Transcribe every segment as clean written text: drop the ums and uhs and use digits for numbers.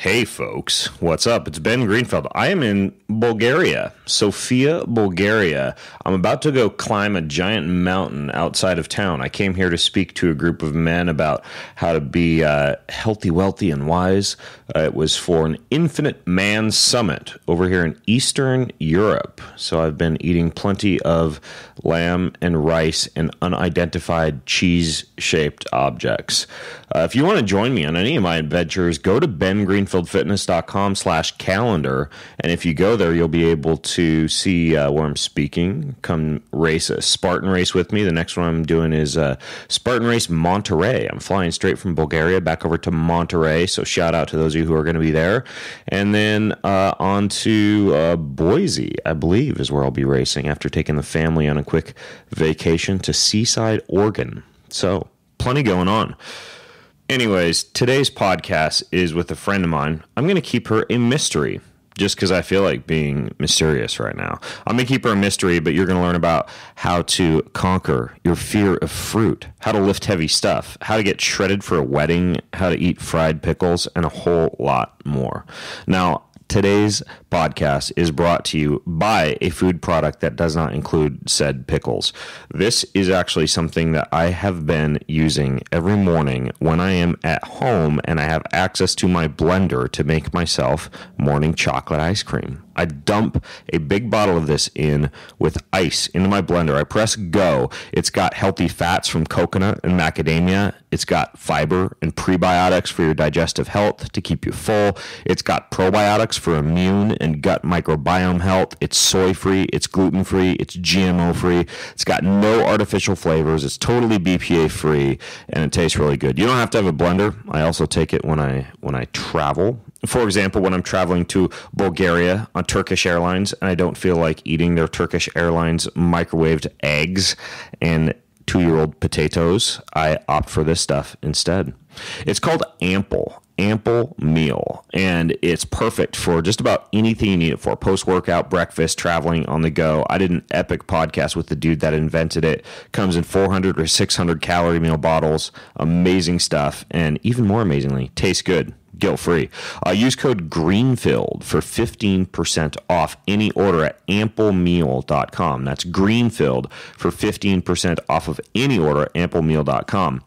Hey folks, what's up? It's Ben Greenfeld. I am in Bulgaria, Sofia, Bulgaria. I'm about to go climb a giant mountain outside of town. I came here to speak to a group of men about how to be healthy, wealthy, and wise. It was for an Infinite Man Summit over here in Eastern Europe. So I've been eating plenty of lamb and rice and unidentified cheese-shaped objects. If you want to join me on any of my adventures, go to bengreenfieldfitness.com/calendar, and if you go there, you'll be able to see where I'm speaking. Come race a Spartan race with me. The next one I'm doing is Spartan Race Monterey. I'm flying straight from Bulgaria back over to Monterey, so shout out to those of you who are going to be there. And then on to Boise, I believe, is where I'll be racing after taking the family on a quick vacation to Seaside, Oregon. So, plenty going on. Anyways, today's podcast is with a friend of mine. I'm going to keep her a mystery just because I feel like being mysterious right now. I'm going to keep her a mystery, but you're going to learn about how to conquer your fear of fruit, how to lift heavy stuff, how to get shredded for a wedding, how to eat fried pickles, and a whole lot more. Now, today's podcast is brought to you by a food product that does not include said pickles. This is actually something that I have been using every morning when I am at home and I have access to my blender to make myself morning chocolate ice cream. I dump a big bottle of this in with ice into my blender. I press go. It's got healthy fats from coconut and macadamia. It's got fiber and prebiotics for your digestive health to keep you full. It's got probiotics for immune and gut microbiome health. It's soy-free. It's gluten-free. It's GMO-free. It's got no artificial flavors. It's totally BPA-free, and it tastes really good. You don't have to have a blender. I also take it when I travel. For example, when I'm traveling to Bulgaria on Turkish Airlines and I don't feel like eating their Turkish Airlines microwaved eggs and 2-year-old potatoes, I opt for this stuff instead. It's called Ample Meal, and it's perfect for just about anything you need it for. Post-workout, breakfast, traveling, on the go. I did an epic podcast with the dude that invented it. Comes in 400 or 600 calorie meal bottles. Amazing stuff, and even more amazingly, tastes good. Guilt-free. Use code Greenfield for 15% off any order at amplemeal.com. That's Greenfield for 15% off of any order at amplemeal.com.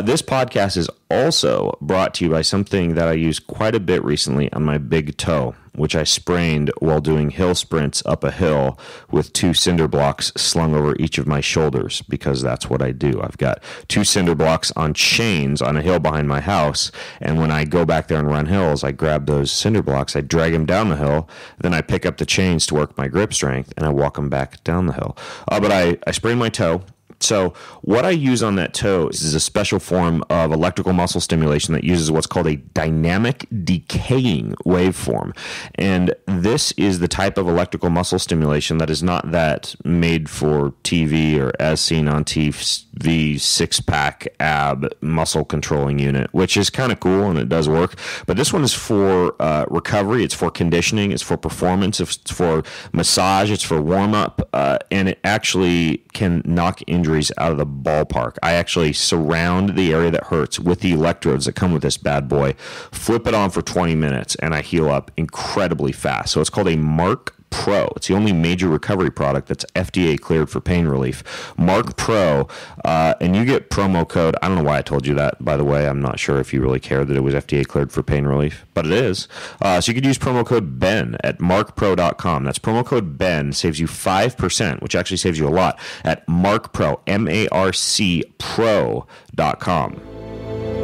This podcast is also brought to you by something that I used quite a bit recently on my big toe, which I sprained while doing hill sprints up a hill with 2 cinder blocks slung over each of my shoulders, because that's what I do. I've got 2 cinder blocks on chains on a hill behind my house, and when I go back there and run hills, I grab those cinder blocks, I drag them down the hill, then I pick up the chains to work my grip strength, and I walk them back down the hill. But I sprained my toe. So what I use on that toe is a special form of electrical muscle stimulation that uses what's called a dynamic decaying waveform. And this is the type of electrical muscle stimulation that is not that made for TV or as seen on TV, six-pack ab muscle controlling unit, which is kind of cool and it does work. But this one is for recovery. It's for conditioning. It's for performance. It's for massage. It's for warm-up. And it actually can knock injuries out of the ballpark. I actually surround the area that hurts with the electrodes that come with this bad boy, flip it on for 20 minutes, and I heal up incredibly fast. So it's called a Mark Pro. It's the only major recovery product that's FDA cleared for pain relief. Mark Pro, and you get promo code. I don't know why I told you that, by the way. I'm not sure if you really care that it was FDA cleared for pain relief, but it is. So you could use promo code BEN at markpro.com. That's promo code BEN, saves you 5%, which actually saves you a lot, at markpro, M-A-R-C pro.com.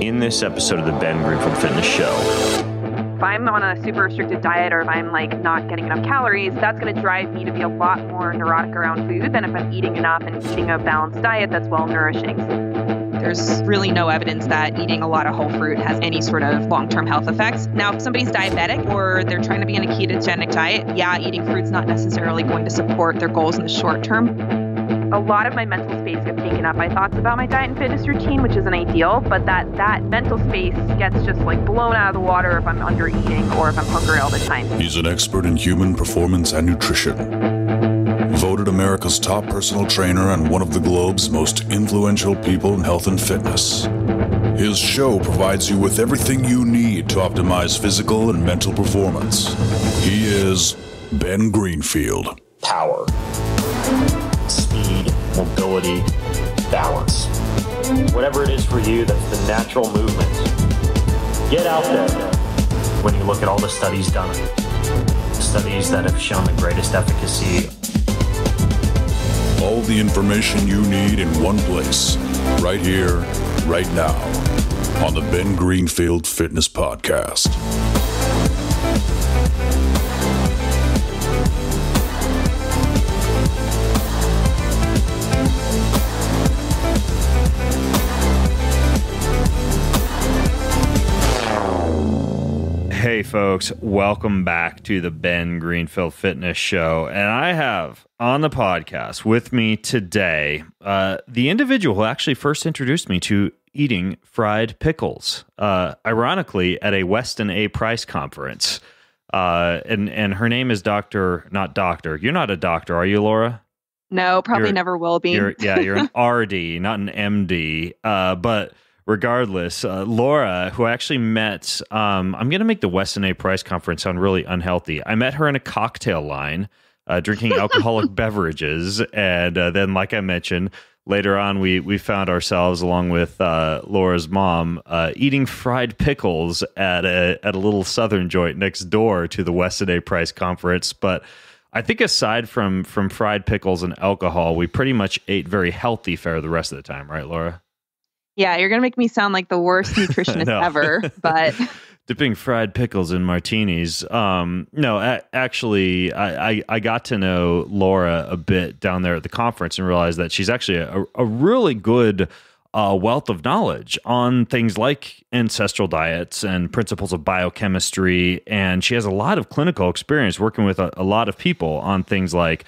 In this episode of the Ben Greenfield Fitness Show, if I'm on a super restricted diet or if I'm like not getting enough calories, that's going to drive me to be a lot more neurotic around food than if I'm eating enough and eating a balanced diet that's well nourishing. There's really no evidence that eating a lot of whole fruit has any sort of long-term health effects. Now, if somebody's diabetic or they're trying to be on a ketogenic diet, eating fruit's not necessarily going to support their goals in the short term. A lot of my mental space gets taken up by thoughts about my diet and fitness routine, which isn't ideal, but that mental space gets just like blown out of the water if I'm under eating or if I'm hungry all the time. He's an expert in human performance and nutrition. Voted America's top personal trainer and one of the globe's most influential people in health and fitness. His show provides you with everything you need to optimize physical and mental performance. He is Ben Greenfield. Power, speed, mobility, balance. Whatever it is for you, that's the natural movement. Get out there. When you look at all the studies done, studies that have shown the greatest efficacy. All the information you need in one place, right here, right now, on the Ben Greenfield Fitness Podcast. Hey folks, welcome back to the Ben Greenfield Fitness Show. And I have on the podcast with me today the individual who actually first introduced me to eating fried pickles, ironically at a Weston A price conference. And her name is not Doctor. You're not a doctor, are you, Laura? No, probably never will be. You're an RD, not an MD. But regardless, Laura, who I actually met, I'm going to make the Weston A price conference sound really unhealthy. I met her in a cocktail line, drinking alcoholic beverages. And then, like I mentioned, later on, we found ourselves, along with Laura's mom, eating fried pickles at a little southern joint next door to the Weston A price conference. But I think aside from fried pickles and alcohol, we pretty much ate very healthy fare the rest of the time. Right, Laura? Yeah, you're going to make me sound like the worst nutritionist ever, but... Dipping fried pickles in martinis. Actually, I got to know Laura a bit down there at the conference and realized that she's actually a really good wealth of knowledge on things like ancestral diets and principles of biochemistry. And she has a lot of clinical experience working with a lot of people on things like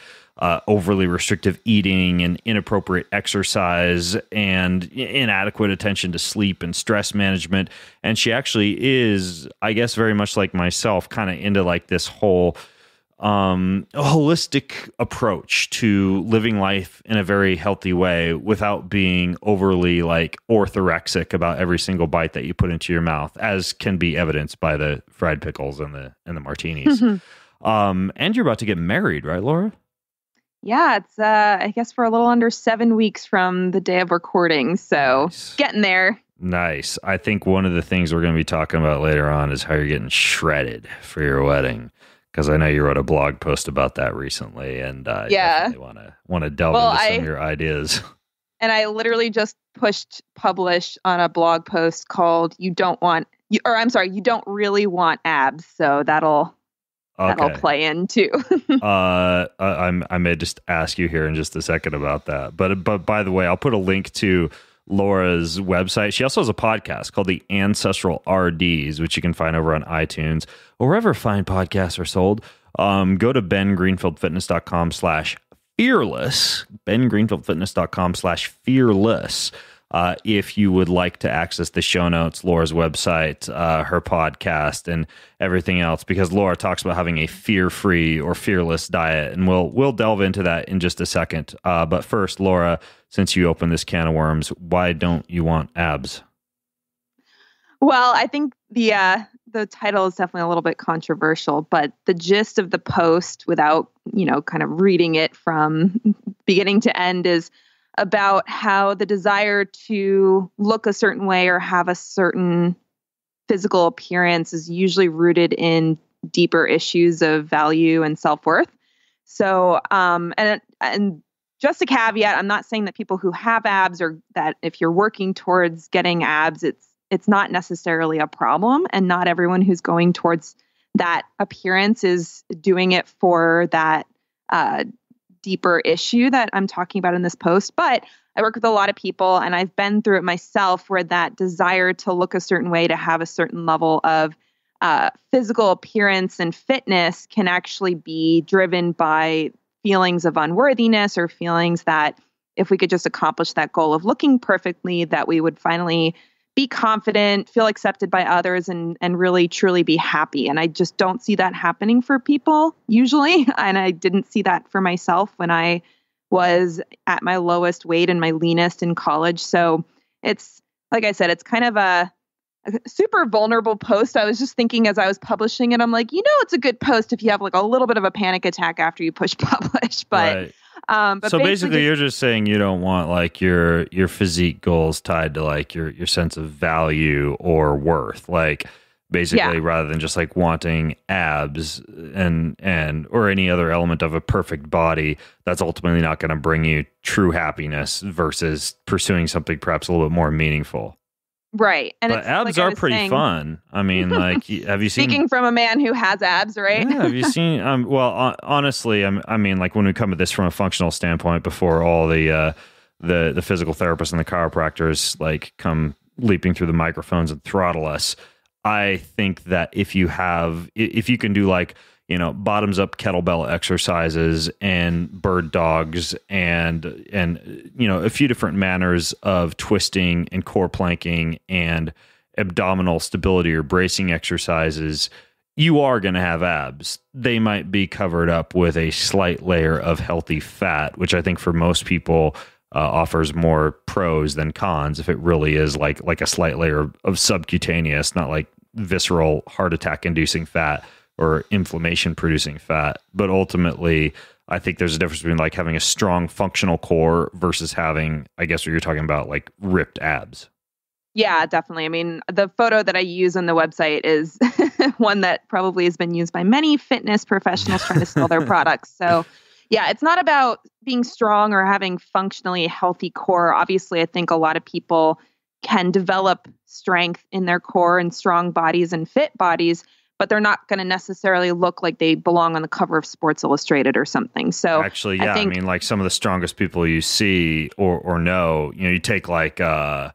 overly restrictive eating and inappropriate exercise and inadequate attention to sleep and stress management. And she actually is, I guess, very much like myself, kind of into like this whole holistic approach to living life in a very healthy way without being overly like orthorexic about every single bite that you put into your mouth, as can be evidenced by the fried pickles and the martinis. And you're about to get married, right, Laura? Yeah, it's, I guess, for a little under 7 weeks from the day of recording. So Nice. Getting there. Nice. I think one of the things we're going to be talking about later on is how you're getting shredded for your wedding. Because I know you wrote a blog post about that recently. And definitely want to delve into some of your ideas. And I literally just published on a blog post called You Don't Really Want Abs. So that'll play in too. I may just ask you here in just a second about that. But by the way, I'll put a link to Laura's website. She also has a podcast called the Ancestral RDs, which you can find over on iTunes or wherever fine podcasts are sold. Go to bengreenfieldfitness.com/fearless, bengreenfieldfitness.com/fearless. If you would like to access the show notes, Laura's website, her podcast, and everything else, because Laura talks about having a fear-free or fearless diet, and we'll delve into that in just a second. But first, Laura, since you opened this can of worms, why don't you want abs? Well, I think the title is definitely a little bit controversial, but the gist of the post, without kind of reading it from beginning to end, is about how the desire to look a certain way or have a certain physical appearance is usually rooted in deeper issues of value and self-worth. So, and just a caveat, I'm not saying that people who have abs or that if you're working towards getting abs, it's not necessarily a problem. And not everyone who's going towards that appearance is doing it for that deeper issue that I'm talking about in this post. But I work with a lot of people, and I've been through it myself, where that desire to look a certain way, to have a certain level of physical appearance and fitness can actually be driven by feelings of unworthiness, or feelings that if we could just accomplish that goal of looking perfectly, that we would finally be confident, feel accepted by others, and really truly be happy. And I just don't see that happening for people usually. And I didn't see that for myself when I was at my lowest weight and my leanest in college. So it's like I said, it's kind of a super vulnerable post. I was just thinking as I was publishing it, I'm like, it's a good post if you have like a little bit of a panic attack after you push publish. But, right. But so basically you're just saying you don't want like your physique goals tied to like your sense of value or worth. Like basically rather than just like wanting abs and or any other element of a perfect body, that's ultimately not going to bring you true happiness versus pursuing something perhaps a little bit more meaningful. Right. And but abs are pretty fun. I mean, like, have you seen... Speaking from a man who has abs, right? Yeah, have you seen... honestly, I mean, like, when we come at this from a functional standpoint before all the physical therapists and the chiropractors, like, come leaping through the microphones and throttle us, I think that if you can do, like, bottoms up kettlebell exercises and bird dogs and a few different manners of twisting and core planking and abdominal stability or bracing exercises, you are going to have abs. They might be covered up with a slight layer of healthy fat, which I think for most people offers more pros than cons if it really is like a slight layer of subcutaneous, not like visceral heart attack inducing fat or inflammation producing fat. But ultimately, I think there's a difference between like having a strong functional core versus having, I guess what you're talking about, like ripped abs. Yeah, definitely. I mean, the photo that I use on the website is one that probably has been used by many fitness professionals trying to sell their products. So yeah, it's not about being strong or having functionally healthy core. Obviously, I think a lot of people can develop strength in their core and strong bodies and fit bodies, but they're not going to necessarily look like they belong on the cover of Sports Illustrated or something. So actually, yeah, I mean, like some of the strongest people you see or know, you take like, but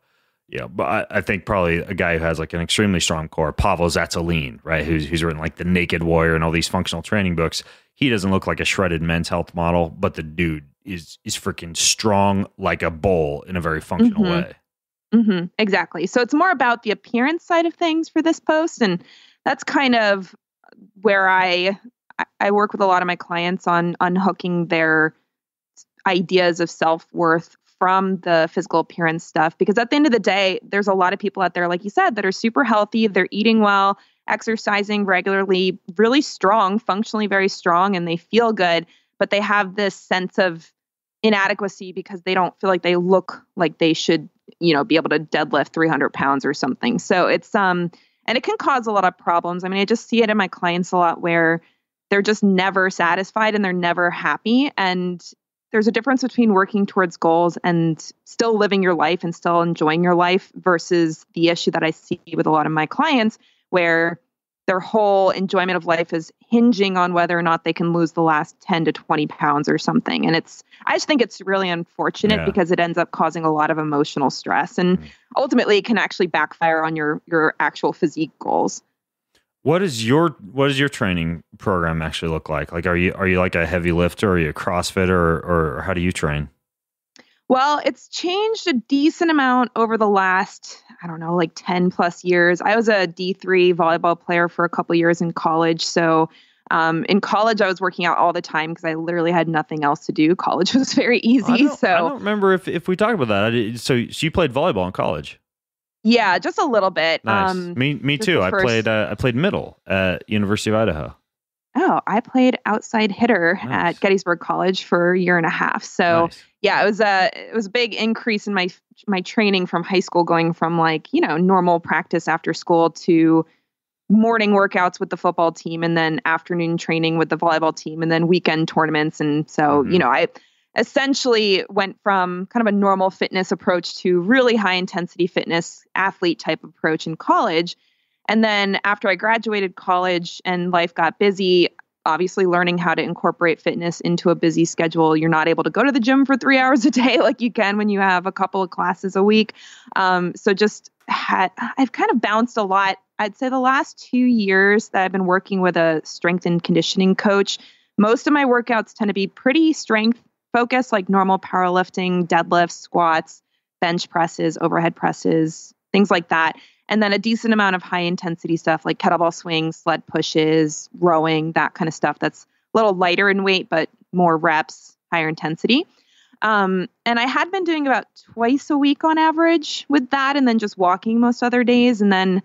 I think probably a guy who has like an extremely strong core, Pavel Zatsolin, right? Who's written like The Naked Warrior and all these functional training books. He doesn't look like a shredded Men's Health model, but the dude is freaking strong like a bull in a very functional way. Mm-hmm. Exactly. So it's more about the appearance side of things for this post. And that's kind of where I work with a lot of my clients on unhooking their ideas of self-worth from the physical appearance stuff. Because at the end of the day, there's a lot of people out there, like you said, that are super healthy. They're eating well, exercising regularly, really strong, functionally very strong, and they feel good. But they have this sense of inadequacy because they don't feel like they look like they should, be able to deadlift 300 pounds or something. So it's, and it can cause a lot of problems. I mean, I just see it in my clients a lot where they're just never satisfied and they're never happy. And there's a difference between working towards goals and still living your life and still enjoying your life versus the issue that I see with a lot of my clients where their whole enjoyment of life is hinging on whether or not they can lose the last 10 to 20 pounds or something. And I just think it's really unfortunate because it ends up causing a lot of emotional stress and ultimately it can actually backfire on your actual physique goals. What does your training program actually look like? Like, are you like a heavy lifter? Are you a CrossFitter or how do you train? Well, it's changed a decent amount over the last, like 10 plus years. I was a D3 volleyball player for a couple years in college. So in college, I was working out all the time because I literally had nothing else to do. College was very easy. I don't remember if we talked about that. So you played volleyball in college? Yeah, just a little bit. Nice. Me too. I played middle at University of Idaho. Oh, I played outside hitter at Gettysburg College for a year and a half. So yeah, it was a big increase in my training from high school, going from normal practice after school to morning workouts with the football team and then afternoon training with the volleyball team and then weekend tournaments. And so, I essentially went from kind of a normal fitness approach to really high intensity fitness athlete type approach in college. And then after I graduated college and life got busy, obviously learning how to incorporate fitness into a busy schedule, you're not able to go to the gym for 3 hours a day like you can when you have a couple of classes a week. I've kind of bounced a lot. I'd say the last 2 years that I've been working with a strength and conditioning coach, most of my workouts tend to be pretty strength focused, like normal powerlifting, deadlifts, squats, bench presses, overhead presses, things like that. And then a decent amount of high intensity stuff like kettlebell swings, sled pushes, rowing, that kind of stuff that's a little lighter in weight, but more reps, higher intensity. And I had been doing about twice a week on average with that, and then just walking most other days. And then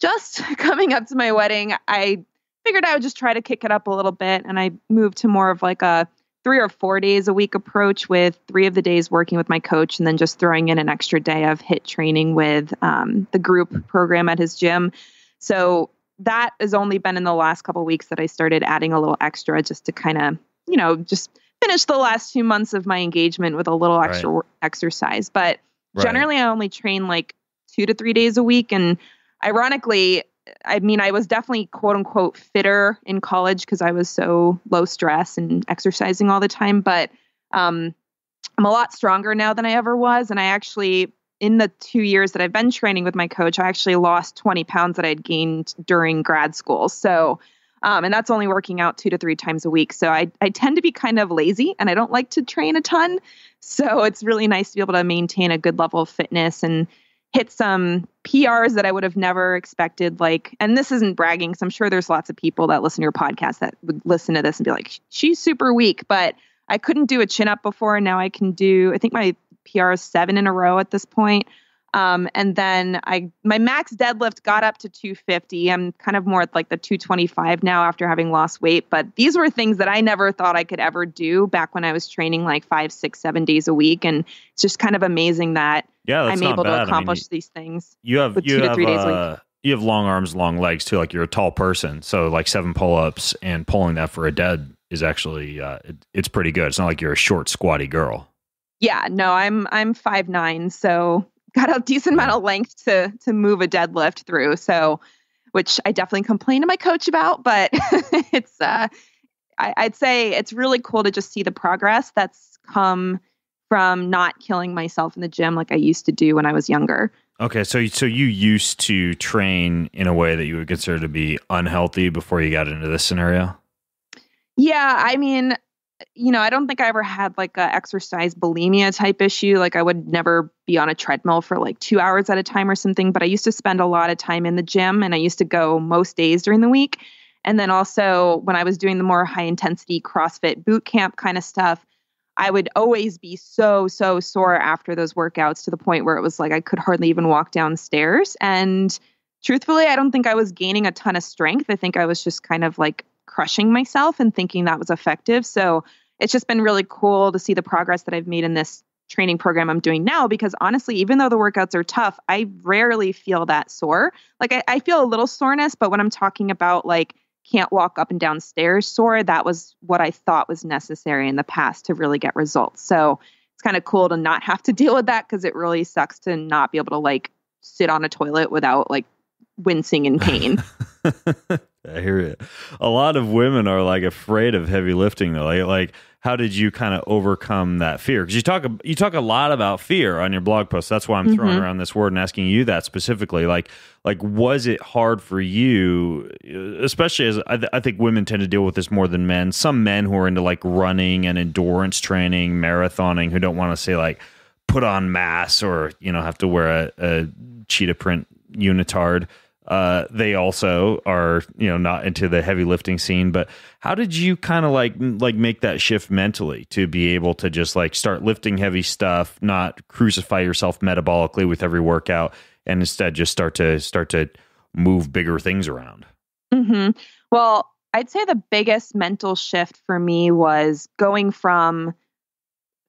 just coming up to my wedding, I figured I would just try to kick it up a little bit. And I moved to more of like a 3 or 4 days a week approach, with 3 of the days working with my coach and then just throwing in an extra day of HIIT training with the group program at his gym. So that has only been in the last couple of weeks that I started adding a little extra just to kind of, just finish the last 2 months of my engagement with a little extra exercise. But generally I only train like 2 to 3 days a week. And ironically, I mean, I was definitely quote unquote fitter in college because I was so low stress and exercising all the time. But I'm a lot stronger now than I ever was. And I actually, in the 2 years that I've been training with my coach, I actually lost 20 pounds that I'd gained during grad school. So, and that's only working out 2 to 3 times a week. So I tend to be kind of lazy and I don't like to train a ton. So it's really nice to be able to maintain a good level of fitness and hit some PRs that I would have never expected. Like, and this isn't bragging, because I'm sure there's lots of people that listen to your podcast that would listen to this and be like, she's super weak, but I couldn't do a chin up before. And now I can do, I think my PR is 7 in a row at this point. And then my max deadlift got up to 250. I'm kind of more at like the 225 now after having lost weight. But these were things that I never thought I could ever do back when I was training like 5, 6, 7 days a week. And it's just kind of amazing that I'm able to accomplish these things. You have 2 to 3 days a week. You have long arms, long legs too. Like, you're a tall person, so like 7 pull-ups and pulling that for a dead is actually it's pretty good. It's not like you're a short, squatty girl. Yeah, no, I'm 5'9", so got a decent amount of length to move a deadlift through. So, which I definitely complain to my coach about, but it's I'd say it's really cool to just see the progress that's come from not killing myself in the gym like I used to do when I was younger. Okay, so you used to train in a way that you would consider to be unhealthy before you got into this scenario? Yeah, I mean, I don't think I ever had like a exercise bulimia type issue. Like, I would never be on a treadmill for like 2 hours at a time or something, but I used to spend a lot of time in the gym, and I used to go most days during the week. And then also when I was doing the more high intensity CrossFit boot camp kind of stuff, I would always be so sore after those workouts, to the point where it was like I could hardly even walk downstairs. And truthfully, I don't think I was gaining a ton of strength. I think I was just kind of like crushing myself and thinking that was effective. So it's just been really cool to see the progress that I've made in this training program I'm doing now, because honestly, even though the workouts are tough, I rarely feel that sore. Like, I feel a little soreness, but when I'm talking about like can't walk up and down stairs sore, that was what I thought was necessary in the past to really get results. So it's kind of cool to not have to deal with that, because it really sucks to not be able to like sit on a toilet without like wincing in pain. I hear it. A lot of women are like afraid of heavy lifting though. Like how did you kind of overcome that fear? Because you talk a lot about fear on your blog post. That's why I'm throwing around this word and asking you that specifically. Like was it hard for you, especially as I think women tend to deal with this more than men. Some men who are into like running and endurance training, marathoning, who don't want to say like put on mass or have to wear a cheetah print unitard. They also are, not into the heavy lifting scene. But how did you kind of like make that shift mentally to be able to just like start lifting heavy stuff, not crucify yourself metabolically with every workout, and instead just start to move bigger things around? Mm-hmm. Well, I'd say the biggest mental shift for me was going from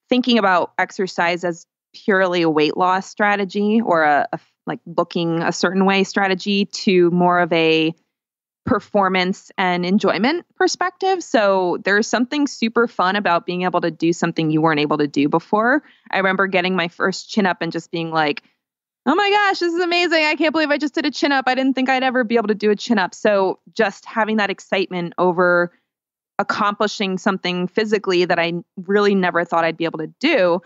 thinking about exercise as purely a weight loss strategy or a like looking a certain way strategy to more of a performance and enjoyment perspective. So there's something super fun about being able to do something you weren't able to do before. I remember getting my first chin up and just being like, oh my gosh, this is amazing. I can't believe I just did a chin up. I didn't think I'd ever be able to do a chin up. So just having that excitement over accomplishing something physically that I really never thought I'd be able to do,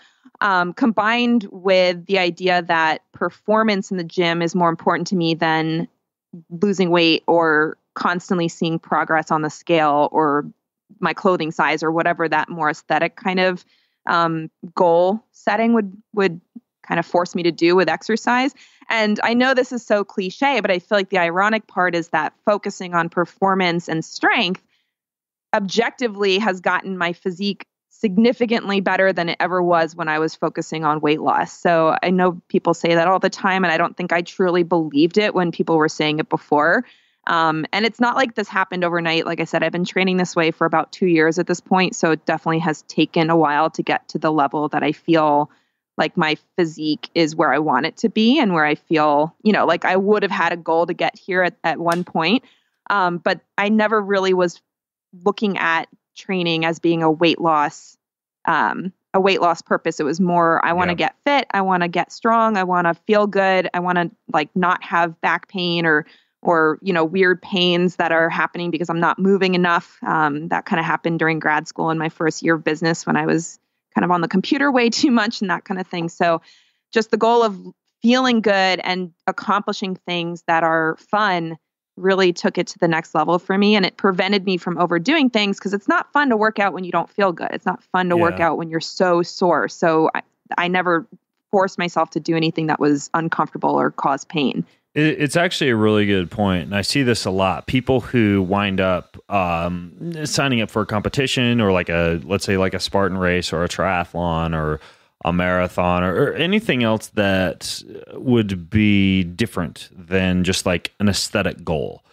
combined with the idea that performance in the gym is more important to me than losing weight or constantly seeing progress on the scale or my clothing size or whatever that more aesthetic kind of goal setting would kind of force me to do with exercise. And I know this is so cliche, but I feel like the ironic part is that focusing on performance and strength objectively has gotten my physique significantly better than it ever was when I was focusing on weight loss. So I know people say that all the time, and I don't think I truly believed it when people were saying it before. And it's not like this happened overnight. Like I said, I've been training this way for about 2 years at this point. So it definitely has taken a while to get to the level that I feel like my physique is where I want it to be, and where I feel, like I would have had a goal to get here at one point. But I never really was looking at training as being a weight loss purpose. It was more, I want to get fit. I want to get strong. I want to feel good. I want to not have back pain or weird pains that are happening because I'm not moving enough. That kind of happened during grad school in my first year of business when I was kind of on the computer way too much and that kind of thing. So just the goal of feeling good and accomplishing things that are fun really took it to the next level for me. And it prevented me from overdoing things, because it's not fun to work out when you don't feel good. It's not fun to work out when you're so sore. So I never forced myself to do anything that was uncomfortable or caused pain. It's actually a really good point, and I see this a lot. People who wind up signing up for a competition, or let's say a Spartan race or a triathlon or a marathon or anything else that would be different than just like an aesthetic goal.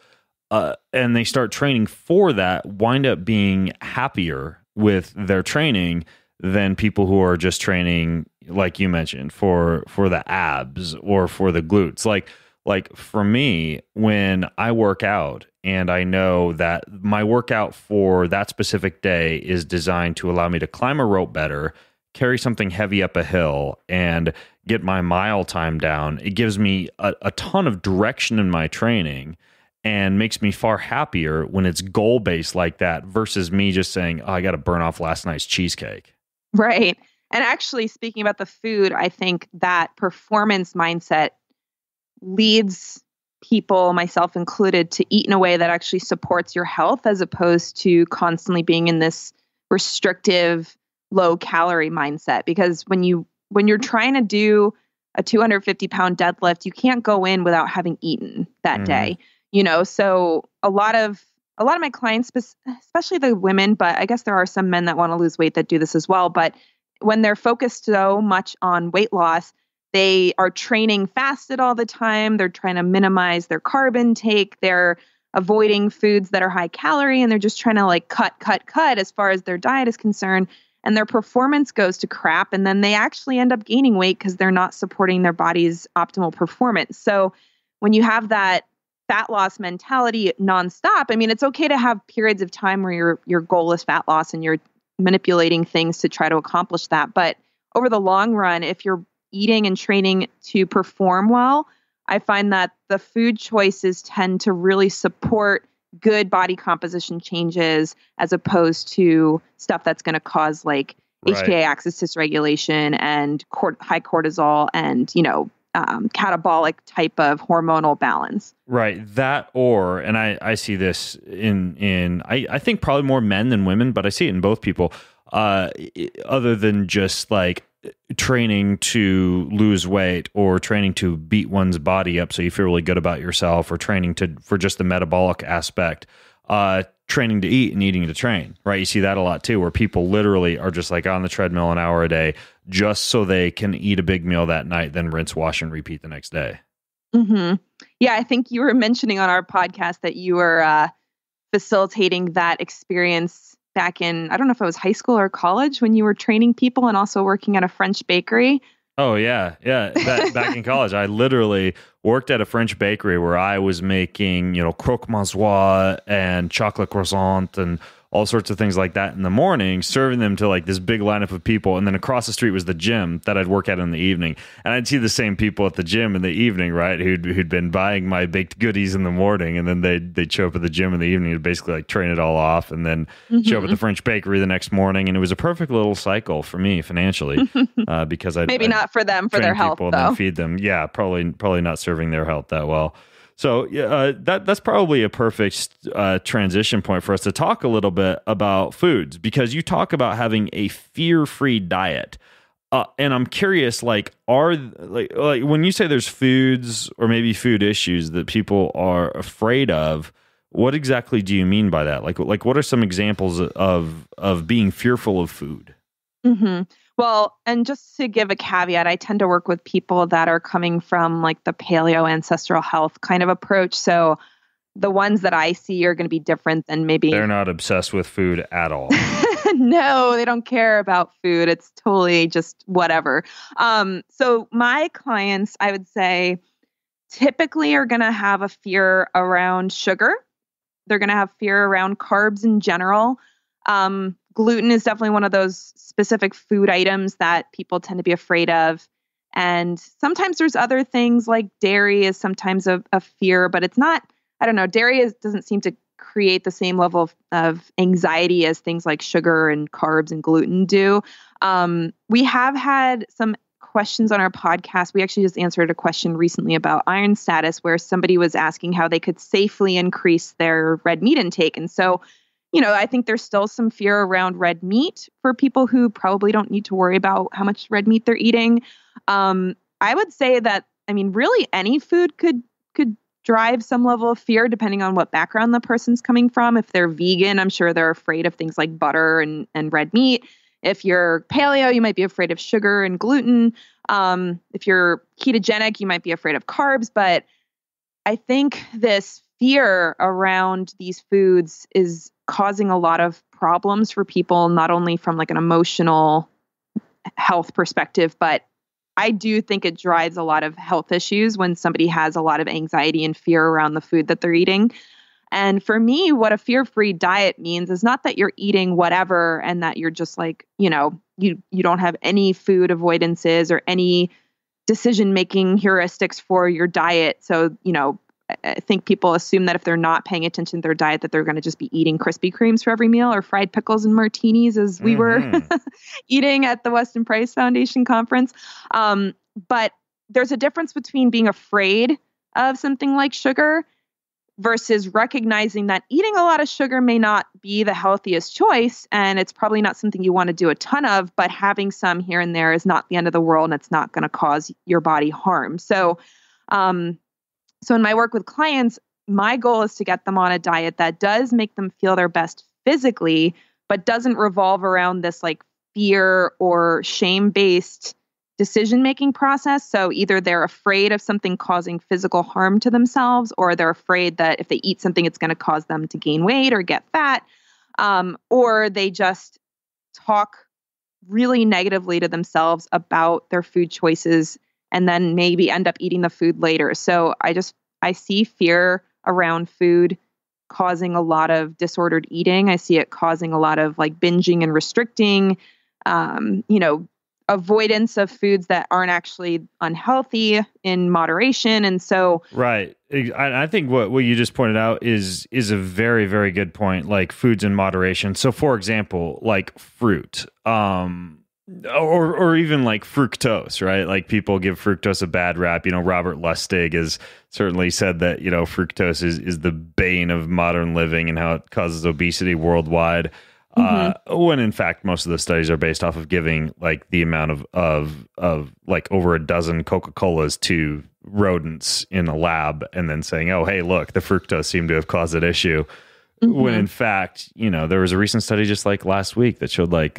And they start training for that, wind up being happier with their training than people who are just training, like you mentioned, for the abs or for the glutes. Like for me, when I work out and I know that my workout for that specific day is designed to allow me to climb a rope better, carry something heavy up a hill, and get my mile time down, it gives me a ton of direction in my training and makes me far happier when it's goal-based like that versus me just saying, oh, I got to burn off last night's cheesecake. Right. And actually, speaking about the food, I think that performance mindset leads people, myself included, to eat in a way that actually supports your health, as opposed to constantly being in this restrictive, low calorie mindset. Because when you're trying to do a 250-pound deadlift, you can't go in without having eaten that day. So a lot of my clients, especially the women, but I guess there are some men that want to lose weight that do this as well. But when they're focused so much on weight loss, they are training fasted all the time. They're trying to minimize their carb intake. They're avoiding foods that are high calorie, and they're just trying to cut as far as their diet is concerned. And their performance goes to crap. And then they actually end up gaining weight because they're not supporting their body's optimal performance. So when you have that fat loss mentality nonstop, I mean, it's okay to have periods of time where your goal is fat loss and you're manipulating things to try to accomplish that. But over the long run, if you're eating and training to perform well, I find that the food choices tend to really support good body composition changes, as opposed to stuff that's going to cause HPA axis dysregulation and high cortisol and, catabolic type of hormonal balance. Right. And I see this in I think probably more men than women, but I see it in both people, other than just training to lose weight or training to beat one's body up so you feel really good about yourself, or training for just the metabolic aspect, training to eat and eating to train, right? You see that a lot too, where people literally are just on the treadmill an hour a day just so they can eat a big meal that night, then rinse, wash, and repeat the next day. Mm-hmm. Yeah, I think you were mentioning on our podcast that you were facilitating that experience back in, I don't know if it was high school or college, when you were training people and also working at a French bakery. Oh, yeah. Yeah. Back in college, I literally worked at a French bakery where I was making, croque monsieur and chocolate croissant and all sorts of things like that in the morning, serving them to this big lineup of people. And then across the street was the gym that I'd work at in the evening. And I'd see the same people at the gym in the evening, right? Who'd been buying my baked goodies in the morning. And then they'd show up at the gym in the evening to basically train it all off, and then show up at the French bakery the next morning. And it was a perfect little cycle for me financially, because I'd not for them, for their health, though. And then feed them. Yeah, probably not serving their health that well. So that's probably a perfect transition point for us to talk a little bit about foods, because you talk about having a fear-free diet, and I'm curious, are when you say there's foods or maybe food issues that people are afraid of, What exactly do you mean by that? Like what are some examples of being fearful of food? Mm-hmm. Well, and just to give a caveat, I tend to work with people that are coming from like the paleo ancestral health kind of approach. So the ones that I see are going to be different than maybe. They're not obsessed with food at all. No, they don't care about food. It's totally just whatever. So my clients, I would say, typically are going to have a fear around sugar. They're going to have fear around carbs in general. Gluten is definitely one of those specific food items that people tend to be afraid of. And sometimes there's other things like dairy is sometimes a fear, but it's not, I don't know, doesn't seem to create the same level of anxiety as things like sugar and carbs and gluten do. We have had some questions on our podcast. We actually just answered a question recently about iron status where somebody was asking how they could safely increase their red meat intake. And so, I think there's still some fear around red meat for people who probably don't need to worry about how much red meat they're eating. I would say that, really any food could drive some level of fear depending on what background the person's coming from. If they're vegan, I'm sure they're afraid of things like butter and red meat. If you're paleo, you might be afraid of sugar and gluten. If you're ketogenic, you might be afraid of carbs. But I think this fear around these foods is causing a lot of problems for people, not only from like an emotional health perspective, but I do think it drives a lot of health issues when somebody has a lot of anxiety and fear around the food that they're eating. And for me, what a fear-free diet means is not that you're eating whatever and that you're just like, you don't have any food avoidances or any decision-making heuristics for your diet. So, I think people assume that if they're not paying attention to their diet, that they're going to just be eating Krispy Kremes for every meal or fried pickles and martinis as we were eating at the Weston Price Foundation conference. But there's a difference between being afraid of something like sugar versus recognizing that eating a lot of sugar may not be the healthiest choice. And it's probably not something you want to do a ton of, but having some here and there is not the end of the world and it's not going to cause your body harm. So in my work with clients, my goal is to get them on a diet that does make them feel their best physically, but doesn't revolve around this like fear or shame-based decision-making process. So either they're afraid of something causing physical harm to themselves, or they're afraid that if they eat something, it's going to cause them to gain weight or get fat, or they just talk really negatively to themselves about their food choices and then maybe end up eating the food later. So I see fear around food causing a lot of disordered eating. I see it causing a lot of like binging and restricting, avoidance of foods that aren't actually unhealthy in moderation. And so, right. I think what you just pointed out is a very, very good point, like foods in moderation. So for example, like fruit, or even like fructose, right? Like people give fructose a bad rap. Robert Lustig has certainly said that, fructose is the bane of modern living and how it causes obesity worldwide. When in fact, most of the studies are based off of giving like the amount of like over a dozen Coca-Colas to rodents in a lab and then saying, oh, hey, look, the fructose seemed to have caused that issue. When in fact, there was a recent study just like last week that showed like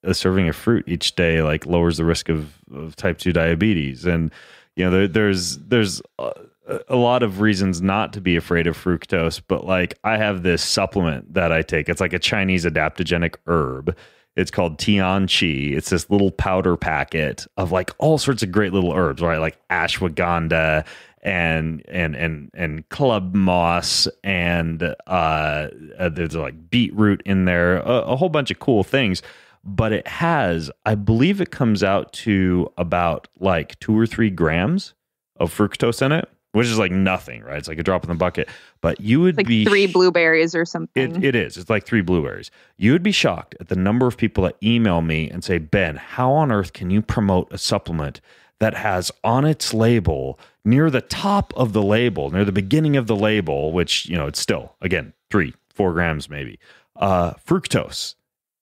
a serving of fruit each day like lowers the risk of type 2 diabetes. And there's a lot of reasons not to be afraid of fructose, but like I have this supplement that I take. It's like a Chinese adaptogenic herb. It's called Tianqi. It's this little powder packet of like all sorts of great little herbs, right? Like ashwagandha and club moss and there's like beetroot in there, a whole bunch of cool things. But it has, I believe it comes out to about like 2 or 3 grams of fructose in it, which is like nothing, right? It's like a drop in the bucket. But you would like be 3 blueberries or something. It is. It's like 3 blueberries. You would be shocked at the number of people that email me and say, Ben, how on earth can you promote a supplement that has on its label, near the top of the label, near the beginning of the label, which, it's still, again, 3-4 grams maybe, fructose.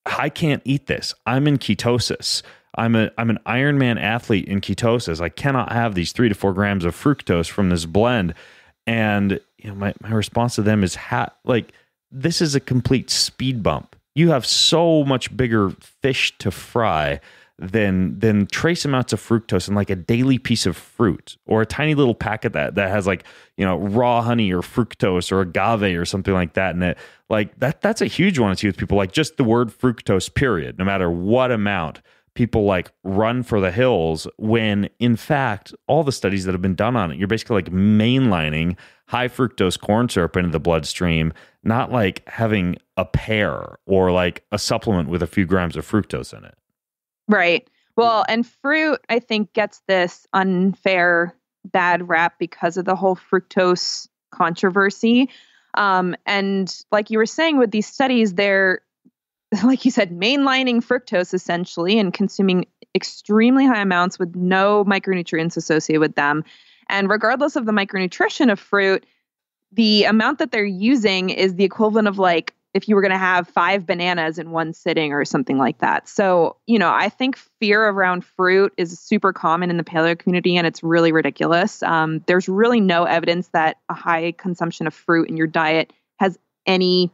I can't eat this. I'm in ketosis. I'm an Ironman athlete in ketosis. I cannot have these 3 to 4 grams of fructose from this blend. And, my response to them is like, this is a complete speed bump. You have so much bigger fish to fry than trace amounts of fructose in like a daily piece of fruit or a tiny little packet that has like, raw honey or fructose or agave or something like that. And that's a huge one to see with people, like just the word fructose, period, no matter what amount. People like run for the hills when in fact, all the studies that have been done on it, you're basically like mainlining high fructose corn syrup into the bloodstream, not like having a pear or like a supplement with a few grams of fructose in it. Right. Well, and fruit, I think, gets this unfair bad rap because of the whole fructose controversy. And like you were saying with these studies, they're, like you said, mainlining fructose essentially and consuming extremely high amounts with no micronutrients associated with them. And regardless of the micronutrition of fruit, the amount that they're using is the equivalent of like if you were going to have 5 bananas in one sitting or something like that. So, I think fear around fruit is super common in the paleo community, and it's really ridiculous. There's really no evidence that a high consumption of fruit in your diet has any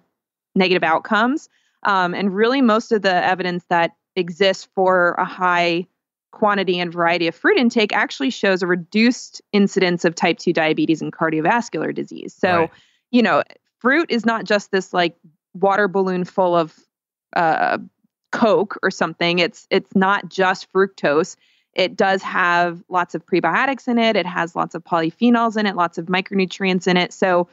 negative outcomes. And really most of the evidence that exists for a high quantity and variety of fruit intake actually shows a reduced incidence of type 2 diabetes and cardiovascular disease. So, fruit is not just this like water balloon full of Coke or something. It's not just fructose. It does have lots of prebiotics in it. It has lots of polyphenols in it, lots of micronutrients in it. So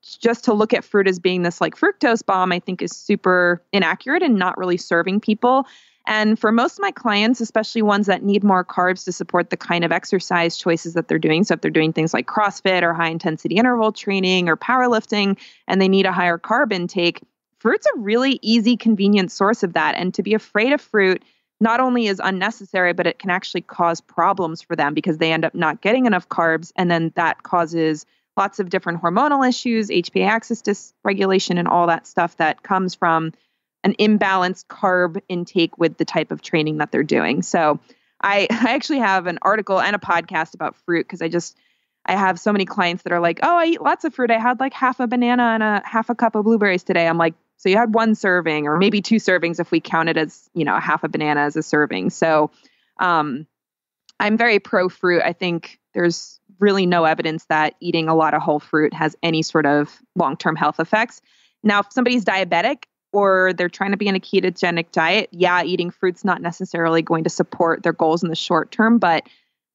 just to look at fruit as being this like fructose bomb, I think is super inaccurate and not really serving people. And for most of my clients, especially ones that need more carbs to support the kind of exercise choices that they're doing. So if they're doing things like CrossFit or high intensity interval training or powerlifting, and they need a higher carb intake, fruit's a really easy, convenient source of that. And to be afraid of fruit not only is unnecessary, but it can actually cause problems for them because they end up not getting enough carbs. And then that causes lots of different hormonal issues, HPA axis dysregulation, and all that stuff that comes from an imbalanced carb intake with the type of training that they're doing. So I actually have an article and a podcast about fruit because I have so many clients that are like, oh, I eat lots of fruit. I had like half a banana and half a cup of blueberries today. I'm like, so you had 1 serving or maybe 2 servings if we count it as, half a banana as a serving. So I'm very pro fruit. I think there's really no evidence that eating a lot of whole fruit has any sort of long-term health effects. Now, if somebody's diabetic or they're trying to be in a ketogenic diet, eating fruit's not necessarily going to support their goals in the short term, but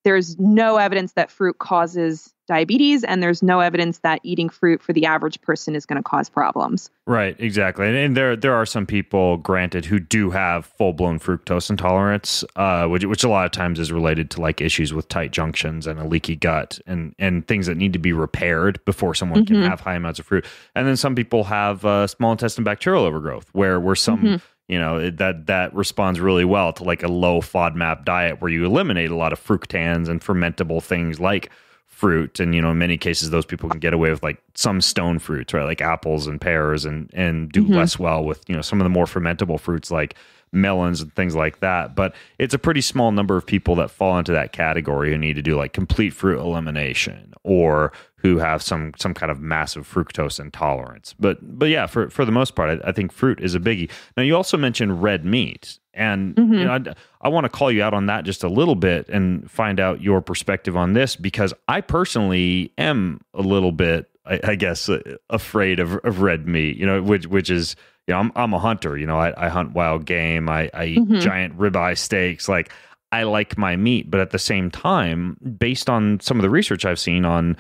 there's no evidence that fruit causes diabetes, and there's no evidence that eating fruit for the average person is going to cause problems. Right, exactly. And there are some people, granted, who do have full-blown fructose intolerance, which a lot of times is related to like issues with tight junctions and a leaky gut and things that need to be repaired before someone can have high amounts of fruit. And then some people have small intestine bacterial overgrowth, where some that responds really well to like a low FODMAP diet where you eliminate a lot of fructans and fermentable things like fruit. And, in many cases, those people can get away with like some stone fruits, right? Like apples and pears and do less well with, some of the more fermentable fruits like melons and things like that. But it's a pretty small number of people that fall into that category who need to do like complete fruit elimination or who have some kind of massive fructose intolerance. But yeah, for the most part, I think fruit is a biggie. Now, you also mentioned red meat. And I want to call you out on that just a little bit and find out your perspective on this, because I personally am a little bit, I guess, afraid of red meat, which is, I'm a hunter, I hunt wild game. I eat giant ribeye steaks. Like, I like my meat, but at the same time, based on some of the research I've seen on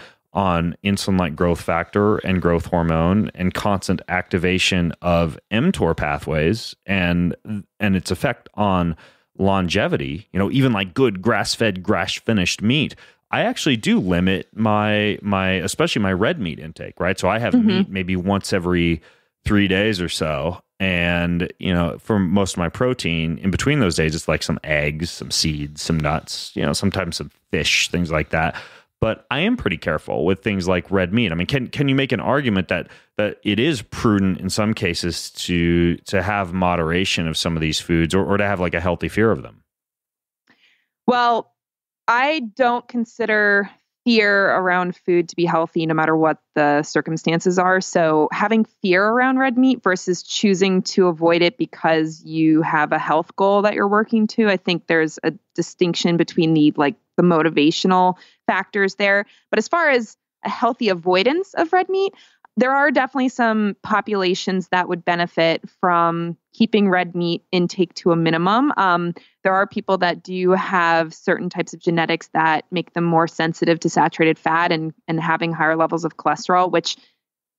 insulin-like growth factor and growth hormone and constant activation of mTOR pathways and its effect on longevity, even like good grass-fed, grass-finished meat, I actually do limit my especially my red meat intake, right? So I have meat maybe once every 3 days or so. And, for most of my protein in between those days, it's like some eggs, some seeds, some nuts, sometimes some fish, things like that. But I am pretty careful with things like red meat. I mean, can you make an argument that it is prudent in some cases to have moderation of some of these foods or to have like a healthy fear of them? Well, I don't consider fear around food to be healthy no matter what the circumstances are. So having fear around red meat versus choosing to avoid it because you have a health goal that you're working to, I think there's a distinction between the motivational factors there. But as far as a healthy avoidance of red meat, there are definitely some populations that would benefit from keeping red meat intake to a minimum. There are people that do have certain types of genetics that make them more sensitive to saturated fat and having higher levels of cholesterol, which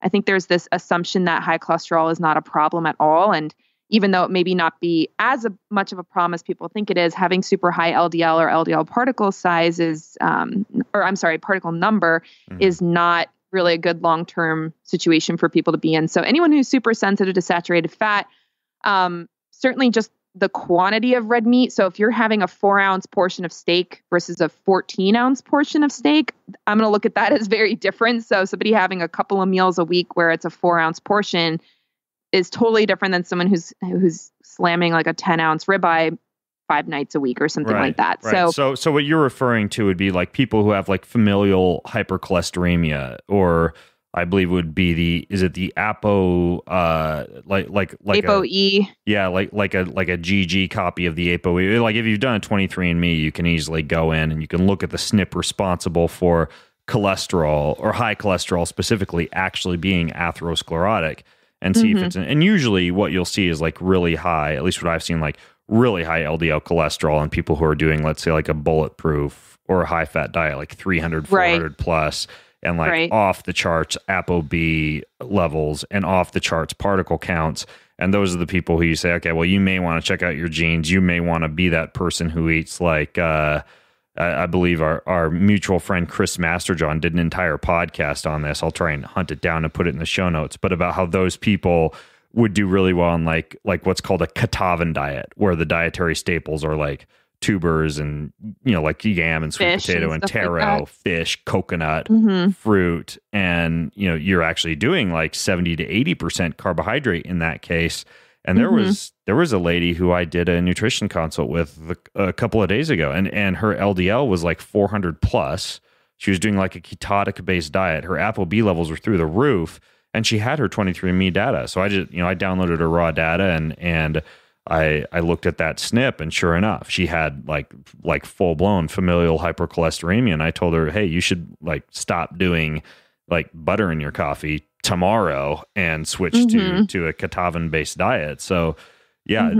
I think there's this assumption that high cholesterol is not a problem at all. And even though it maybe not be as much of a problem as people think it is, having super high LDL or LDL particle size particle number is not really a good long-term situation for people to be in. So anyone who's super sensitive to saturated fat, certainly just the quantity of red meat. So if you're having a 4-ounce portion of steak versus a 14-ounce portion of steak, I'm going to look at that as very different. So somebody having a couple of meals a week where it's a 4-ounce portion is totally different than someone who's slamming like a 10-ounce ribeye 5 nights a week or something like that. Right. So what you're referring to would be like people who have like familial hypercholesteremia, or I believe would be the ApoE? ApoE. Like a GG copy of the ApoE. Like if you've done a 23andMe, you can easily go in and you can look at the SNP responsible for cholesterol or high cholesterol specifically actually being atherosclerotic and see if it's and usually what you'll see is like really high, at least what I've seen, like really high LDL cholesterol in people who are doing, let's say, like a bulletproof or a high fat diet, like 300, 400 plus, and like off the charts ApoB levels and off the charts particle counts. And those are the people who you say, okay, well, you may want to check out your genes. You may want to be that person who eats like, I believe our mutual friend Chris Masterjohn did an entire podcast on this. I'll try and hunt it down and put it in the show notes, but about how those people would do really well on like what's called a Katavan diet, where the dietary staples are like tubers and, like yam and sweet potato and taro, fish, coconut, fruit. And, you're actually doing like 70 to 80% carbohydrate in that case. And there was a lady who I did a nutrition consult with a couple of days ago, and her LDL was like 400 plus. She was doing like a ketotic based diet. Her ApoB levels were through the roof. And she had her 23andMe data. So I just, I downloaded her raw data and I looked at that SNP, and sure enough, she had like full blown familial hypercholesteremia. And I told her, hey, you should like stop doing like butter in your coffee tomorrow and switch to a Katavan based diet. So yeah,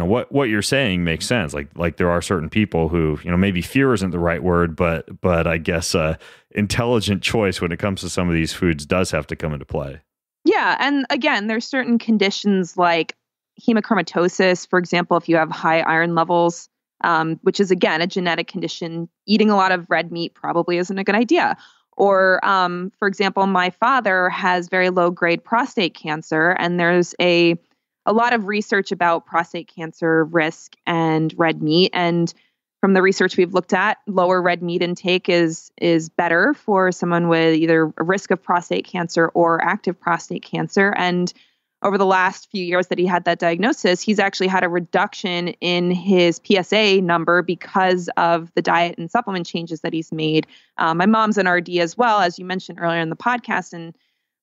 what you're saying makes sense. Like there are certain people who, maybe fear isn't the right word, but I guess intelligent choice when it comes to some of these foods does have to come into play. Yeah, and again, there's certain conditions like hemochromatosis, for example, if you have high iron levels, which is again a genetic condition. Eating a lot of red meat probably isn't a good idea. Or, for example, my father has very low grade prostate cancer, and there's a lot of research about prostate cancer risk and red meat. And from the research we've looked at, lower red meat intake is better for someone with either a risk of prostate cancer or active prostate cancer. And over the last few years that he had that diagnosis, he's actually had a reduction in his PSA number because of the diet and supplement changes that he's made. My mom's an RD as well, as you mentioned earlier in the podcast, and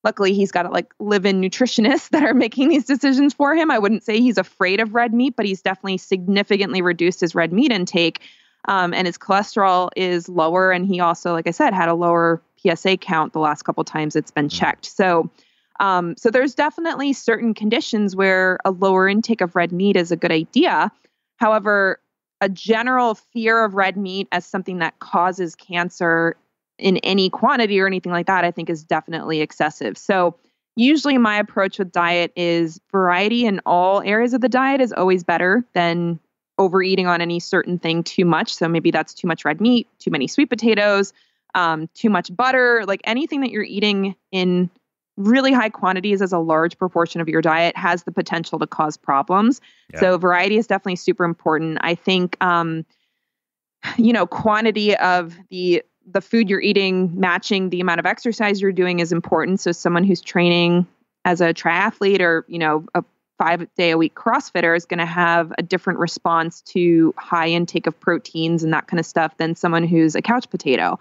luckily, he's got live-in nutritionists that are making these decisions for him. I wouldn't say he's afraid of red meat, but he's definitely significantly reduced his red meat intake, and his cholesterol is lower. And he also, like I said, had a lower PSA count the last couple times it's been checked. So there's definitely certain conditions where a lower intake of red meat is a good idea. However, a general fear of red meat as something that causes cancer in any quantity or anything like that, I think is definitely excessive. So usually my approach with diet is variety in all areas of the diet is always better than overeating on any certain thing too much. So maybe that's too much red meat, too many sweet potatoes, too much butter, like anything that you're eating in really high quantities as a large proportion of your diet has the potential to cause problems. Yeah. So variety is definitely super important. I think, quantity of the food you're eating matching the amount of exercise you're doing is important. So someone who's training as a triathlete or, a 5-day-a-week CrossFitter is going to have a different response to high intake of proteins and that kind of stuff than someone who's a couch potato.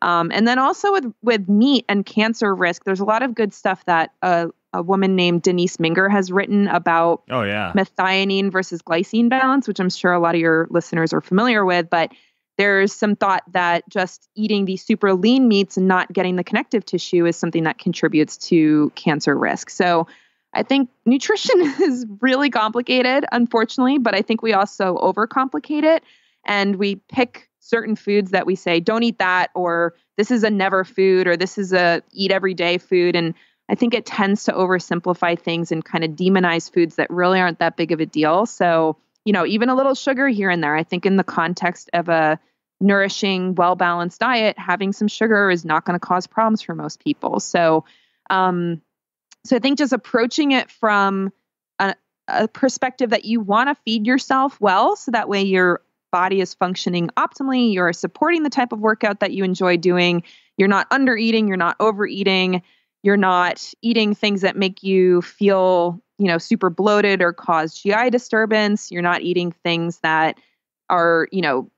And then also with meat and cancer risk, there's a lot of good stuff that a woman named Denise Minger has written about methionine versus glycine balance, which I'm sure a lot of your listeners are familiar with. But there's some thought that just eating these super lean meats and not getting the connective tissue is something that contributes to cancer risk. So I think nutrition is really complicated, unfortunately, but I think we also overcomplicate it. And we pick certain foods that we say, don't eat that, or this is a never food, or this is a eat every day food. And I think it tends to oversimplify things and kind of demonize foods that really aren't that big of a deal. So, even a little sugar here and there, I think in the context of a nourishing, well-balanced diet, having some sugar is not going to cause problems for most people. So I think just approaching it from a perspective that you want to feed yourself well, so that way your body is functioning optimally, you're supporting the type of workout that you enjoy doing, you're not under-eating, you're not overeating, you're not eating things that make you feel, super bloated or cause GI disturbance, you're not eating things that are,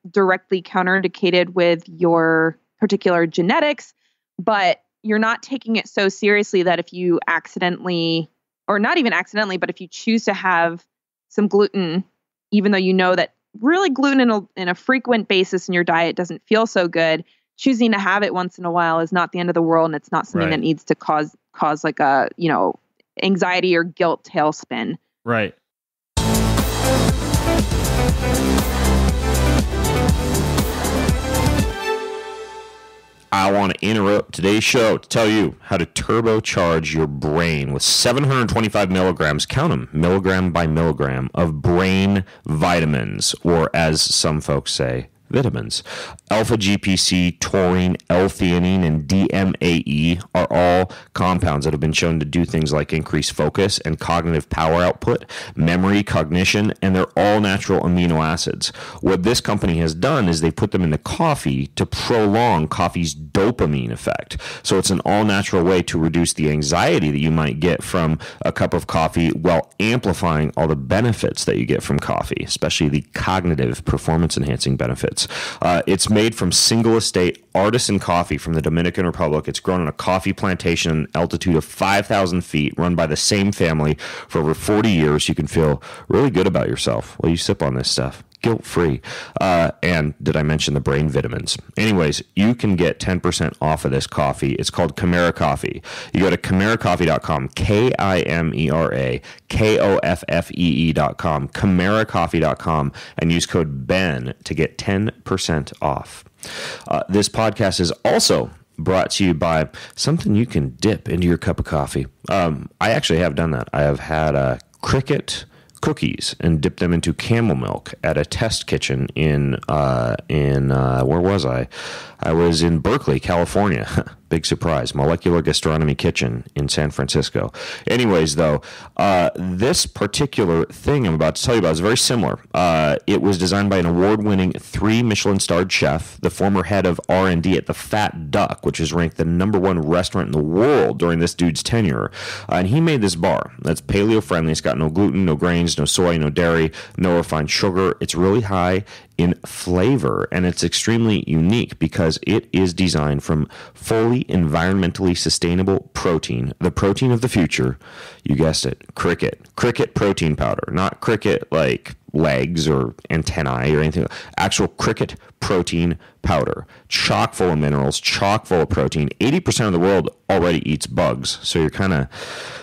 directly counterindicated with your particular genetics, but you're not taking it so seriously that if you accidentally, or not even accidentally, but if you choose to have some gluten, even though you know that really gluten in a frequent basis in your diet doesn't feel so good, choosing to have it once in a while is not the end of the world. And it's not something that needs to cause like a, anxiety or guilt tailspin. Right. I want to interrupt today's show to tell you how to turbocharge your brain with 725 milligrams, count them, milligram by milligram, of brain vitamins, or as some folks say, vitamins. Alpha-GPC, taurine, L-theanine, and DMAE are all compounds that have been shown to do things like increase focus and cognitive power output, memory, cognition, and they're all natural amino acids. What this company has done is they put them into coffee to prolong coffee's dopamine effect. So it's an all-natural way to reduce the anxiety that you might get from a cup of coffee while amplifying all the benefits that you get from coffee, especially the cognitive performance-enhancing benefits. It's made from single estate artisan coffee from the Dominican Republic. It's grown on a coffee plantation at an altitude of 5,000 feet, run by the same family for over 40 years. You can feel really good about yourself while you sip on this stuff. Guilt-free. And did I mention the brain vitamins? Anyways, you can get 10% off of this coffee. It's called Chimera Coffee. You go to chimeracoffee.com, KIMERAKOFFEE.com, chimeracoffee.com, and use code BEN to get 10% off. This podcast is also brought to you by something you can dip into your cup of coffee. I actually have done that. I have had Cricket cookies and dipped them into camel milk at a test kitchen in where was I? I was in Berkeley, California. Big surprise. Molecular Gastronomy Kitchen in San Francisco. Anyways, though, this particular thing I'm about to tell you about is very similar. It was designed by an award-winning 3 Michelin-starred chef, the former head of R&D at the Fat Duck, which is ranked the #1 restaurant in the world during this dude's tenure. And he made this bar that's paleo-friendly. It's got no gluten, no grains, no soy, no dairy, no refined sugar. It's really high in flavor, and it's extremely unique because it is designed from fully environmentally sustainable protein, the protein of the future. You guessed it, cricket protein powder, not cricket like legs or antennae or anything. Actual cricket protein powder, chock full of minerals, chock full of protein. 80% of the world already eats bugs, so you're kind of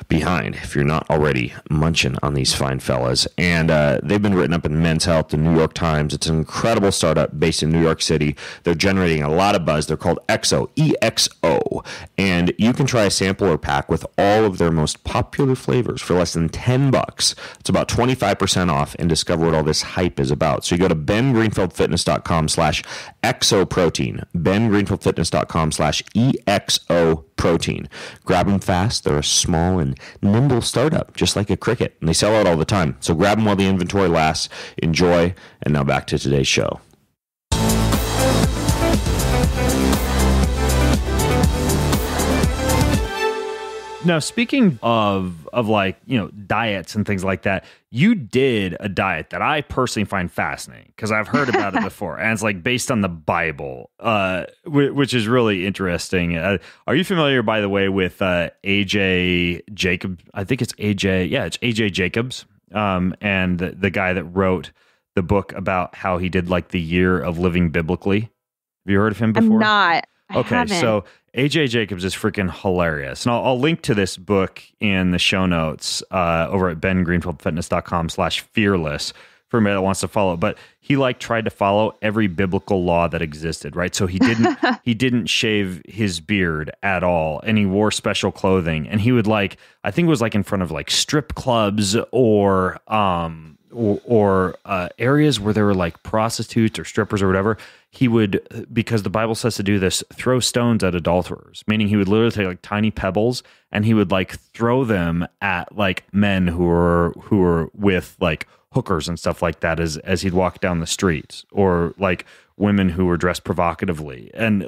behind if you're not already munching on these fine fellas. And they've been written up in Men's Health, the New York Times. It's an incredible startup based in New York City. They're generating a lot of buzz. They're called EXO, EXO. And you can try a sample or pack with all of their most popular flavors for less than $10. It's about 25% off, and discover what all this hype is about. So you go to bengreenfieldfitness.com/exoprotein, bengreenfieldfitness.com/EXOprotein. Grab them fast. They're a small and nimble startup, just like a cricket, and they sell out all the time. So grab them while the inventory lasts. Enjoy. And now back to today's show. Now, speaking of like, diets and things like that, you did a diet that I personally find fascinating because I've heard about it before, and it's like based on the Bible, which is really interesting. Are you familiar, by the way, with A.J. Jacobs? I think it's A.J. Yeah, it's A.J. Jacobs, and the guy that wrote the book about how he did like the year of living biblically. Have you heard of him before? I'm not. Okay, so A.J. Jacobs is freaking hilarious. And I'll link to this book in the show notes over at bengreenfieldfitness.com/fearless for anybody that wants to follow. But he tried to follow every biblical law that existed, right? So he didn't shave his beard at all, and he wore special clothing. And he would I think it was in front of strip clubs or areas where there were prostitutes or strippers or whatever. He would, because the Bible says to do this, throw stones at adulterers, meaning he would literally take tiny pebbles and he would throw them at men who were with hookers and stuff like that as he'd walk down the streets, or women who were dressed provocatively. And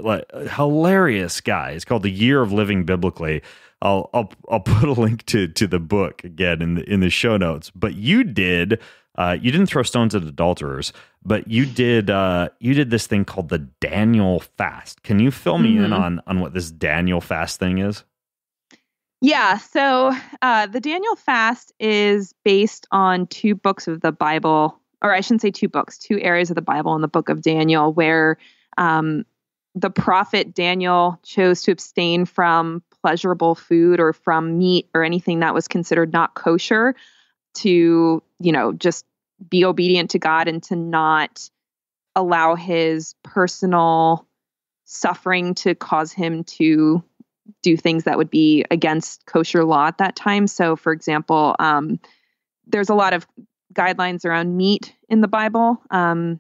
hilarious guy. It's called The Year of Living Biblically. I'll put a link to the book again in the show notes. But you didn't throw stones at adulterers, but you did this thing called the Daniel fast. Can you fill me in on what this Daniel fast thing is? Yeah, so the Daniel fast is based on two books of the Bible, or I shouldn't say two books, two areas of the Bible in the book of Daniel, where the prophet Daniel chose to abstain from pleasurable food or from meat or anything that was considered not kosher, to, just be obedient to God and to not allow his personal suffering to cause him to do things that would be against kosher law at that time. So, for example, there's a lot of guidelines around meat in the Bible. And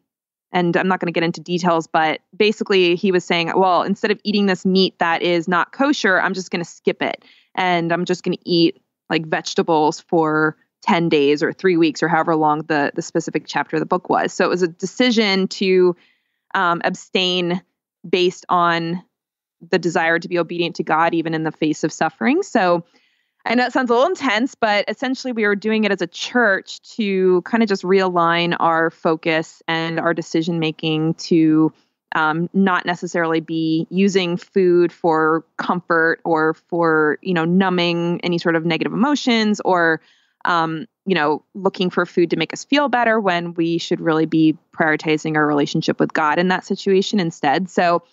I'm not going to get into details, but basically he was saying, well, instead of eating this meat that is not kosher, I'm just going to skip it. And I'm just going to eat vegetables for 10 days or 3 weeks or however long the specific chapter of the book was. So it was a decision to abstain based on the desire to be obedient to God, even in the face of suffering. So I know it sounds a little intense, but essentially we were doing it as a church to kind of just realign our focus and our decision-making to not necessarily be using food for comfort or for, numbing any sort of negative emotions, or looking for food to make us feel better, when we should really be prioritizing our relationship with God in that situation instead. So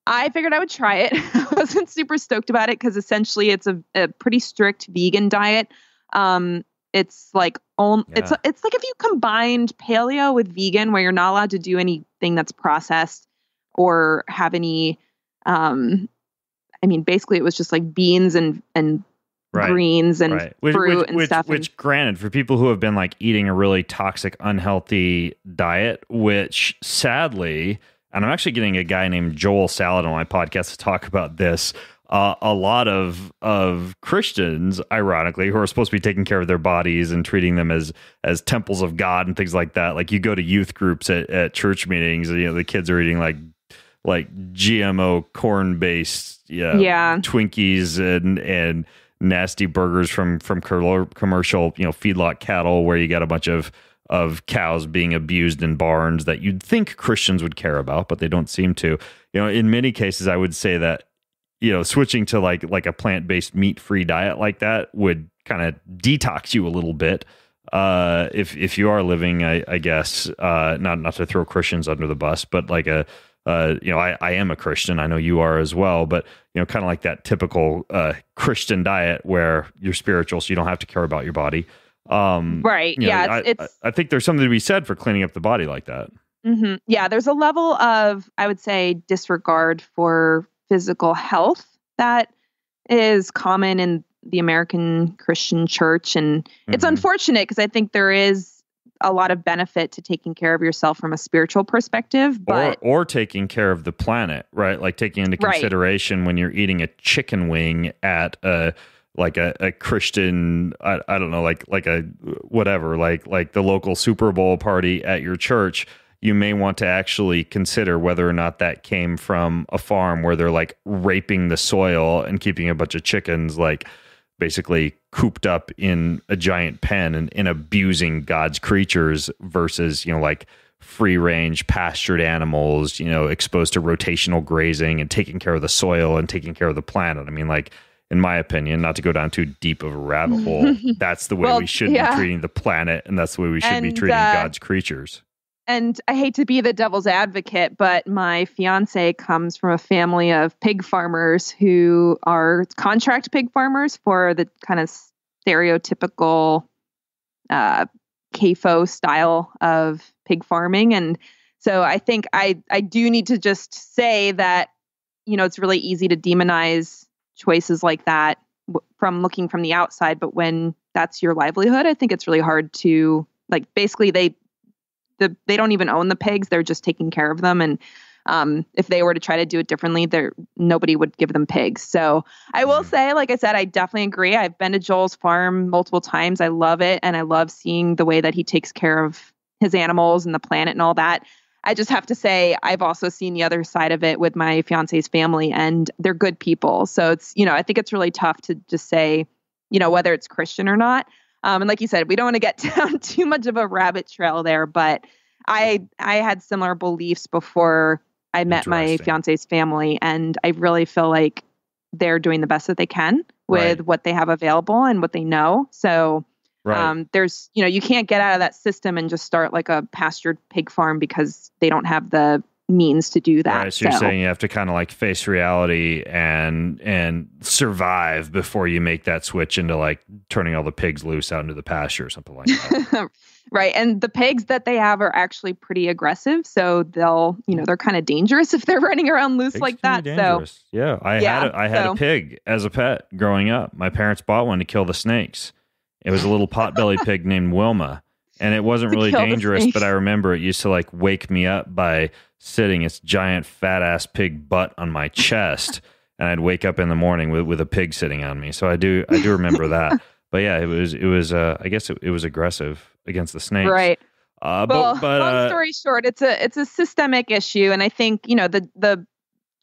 I figured I would try it. I wasn't super stoked about it because essentially it's a pretty strict vegan diet. It's it's like if you combined paleo with vegan, where you're not allowed to do anything that's processed or have any, basically it was just beans and right. greens and fruit and stuff. Which granted, for people who have been eating a really toxic, unhealthy diet, which sadly, and I'm actually getting a guy named Joel Salad on my podcast to talk about this. A lot of Christians, ironically, who are supposed to be taking care of their bodies and treating them as temples of God and things like that. You go to youth groups at church meetings, the kids are eating like GMO corn-based Twinkies and nasty burgers from commercial feedlot cattle, where you got a bunch of cows being abused in barns that you'd think Christians would care about, but they don't seem to. In many cases, I would say that switching to like a plant-based, meat-free diet like that would kind of detox you a little bit. If you are living, I guess, not to throw Christians under the bus, but I am a Christian. I know you are as well, but kind of like that typical Christian diet where you're spiritual, so you don't have to care about your body. Right. Yeah. I think there's something to be said for cleaning up the body like that. Mm-hmm. Yeah. There's a level of, I would say, disregard for physical health that is common in the American Christian church. And it's unfortunate because I think there is a lot of benefit to taking care of yourself from a spiritual perspective, but or taking care of the planet, right? Like taking into consideration when you're eating a chicken wing at a Christian, I don't know, like a whatever, like the local Super Bowl party at your church, you may want to actually consider whether or not that came from a farm where they're raping the soil and keeping a bunch of chickens basically cooped up in a giant pen and abusing God's creatures versus, like free range pastured animals, exposed to rotational grazing and taking care of the soil and taking care of the planet. I mean, like, in my opinion, not to go down too deep of a rabbit hole, that's the way we should be treating the planet, and that's the way we should be treating God's creatures. And I hate to be the devil's advocate, but my fiance comes from a family of pig farmers who are contract pig farmers for the kind of stereotypical CAFO style of pig farming. And so I think I do need to just say that, it's really easy to demonize choices like that from looking from the outside. But when that's your livelihood, I think it's really hard to, like, basically they don't even own the pigs. They're just taking care of them. And if they were to try to do it differently, nobody would give them pigs. So I will say, like I said, I definitely agree. I've been to Joel's farm multiple times. I love it. And I love seeing the way that he takes care of his animals and the planet and all that. I just have to say, I've also seen the other side of it with my fiance's family, and they're good people. So it's, I think it's really tough to just say, whether it's Christian or not. And like you said, we don't want to get down too much of a rabbit trail there, but I had similar beliefs before I met my fiance's family, and I really feel like they're doing the best that they can with what they have available and what they know. So there's, you can't get out of that system and just start like a pastured pig farm because they don't have the means to do that. Right, so you're saying you have to kind of like face reality and survive before you make that switch into like turning all the pigs loose out into the pasture or something like that. Right. And the pigs that they have are actually pretty aggressive. So they'll, they're kind of dangerous if they're running around loose pigs like that. Dangerous. So yeah, I had a pig as a pet growing up. My parents bought one to kill the snakes. It was a little pot-bellied pig named Wilma. And it wasn't really dangerous, but I remember it used to like wake me up by sitting its giant fat ass pig butt on my chest, and I'd wake up in the morning with a pig sitting on me. So I do remember that. But yeah, it was I guess it was aggressive against the snakes. Right. But long story short, it's a systemic issue, and I think the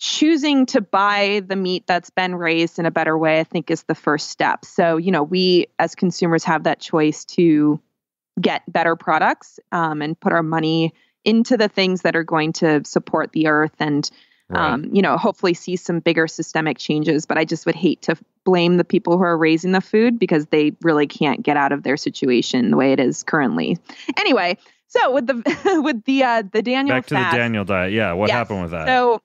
choosing to buy the meat that's been raised in a better way, I think, is the first step. So we as consumers have that choice to get better products and put our money into the things that are going to support the earth and, hopefully see some bigger systemic changes. But I just would hate to blame the people who are raising the food because they really can't get out of their situation the way it is currently. Anyway, so with the Daniel back to fast, the Daniel diet. Yeah. What happened with that? So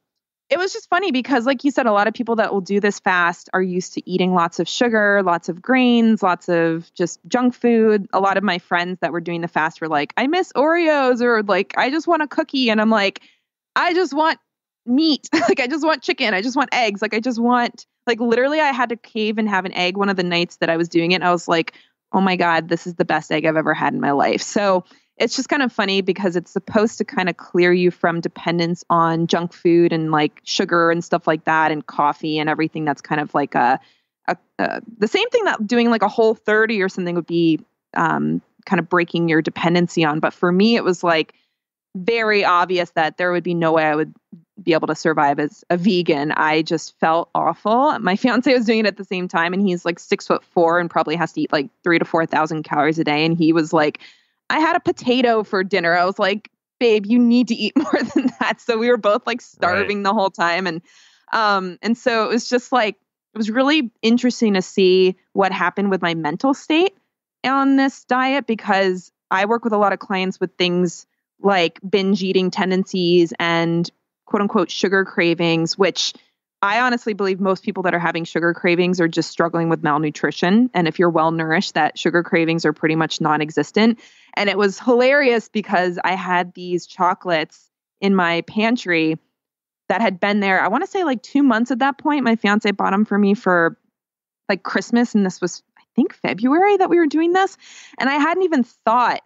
it was just funny because, like you said, a lot of people that will do this fast are used to eating lots of sugar, lots of grains, lots of just junk food. A lot of my friends that were doing the fast were like, I miss Oreos, or like, I just want a cookie. And I'm like, I just want meat. Like, I just want chicken. I just want eggs. Like, I just want, like, literally I had to cave and have an egg one of the nights that I was doing it. And I was like, oh my God, this is the best egg I've ever had in my life. So it's just kind of funny because it's supposed to kind of clear you from dependence on junk food and like sugar and stuff like that, and coffee and everything that's kind of like the same thing that doing like a Whole30 or something would be kind of breaking your dependency on. But for me, it was like very obvious that there would be no way I would be able to survive as a vegan. I just felt awful. My fiance was doing it at the same time, and he's like 6'4" and probably has to eat like 3,000 to 4,000 calories a day. And he was like, I had a potato for dinner. I was like, babe, you need to eat more than that. So we were both like starving the whole time. And so it was just like, it was really interesting to see what happened with my mental state on this diet, because I work with a lot of clients with things like binge eating tendencies and quote unquote sugar cravings, which I honestly believe most people that are having sugar cravings are just struggling with malnutrition. And if you're well nourished, that sugar cravings are pretty much non-existent. And it was hilarious because I had these chocolates in my pantry that had been there, I want to say like 2 months at that point. My fiance bought them for me for like Christmas. And this was, I think, February that we were doing this. And I hadn't even thought,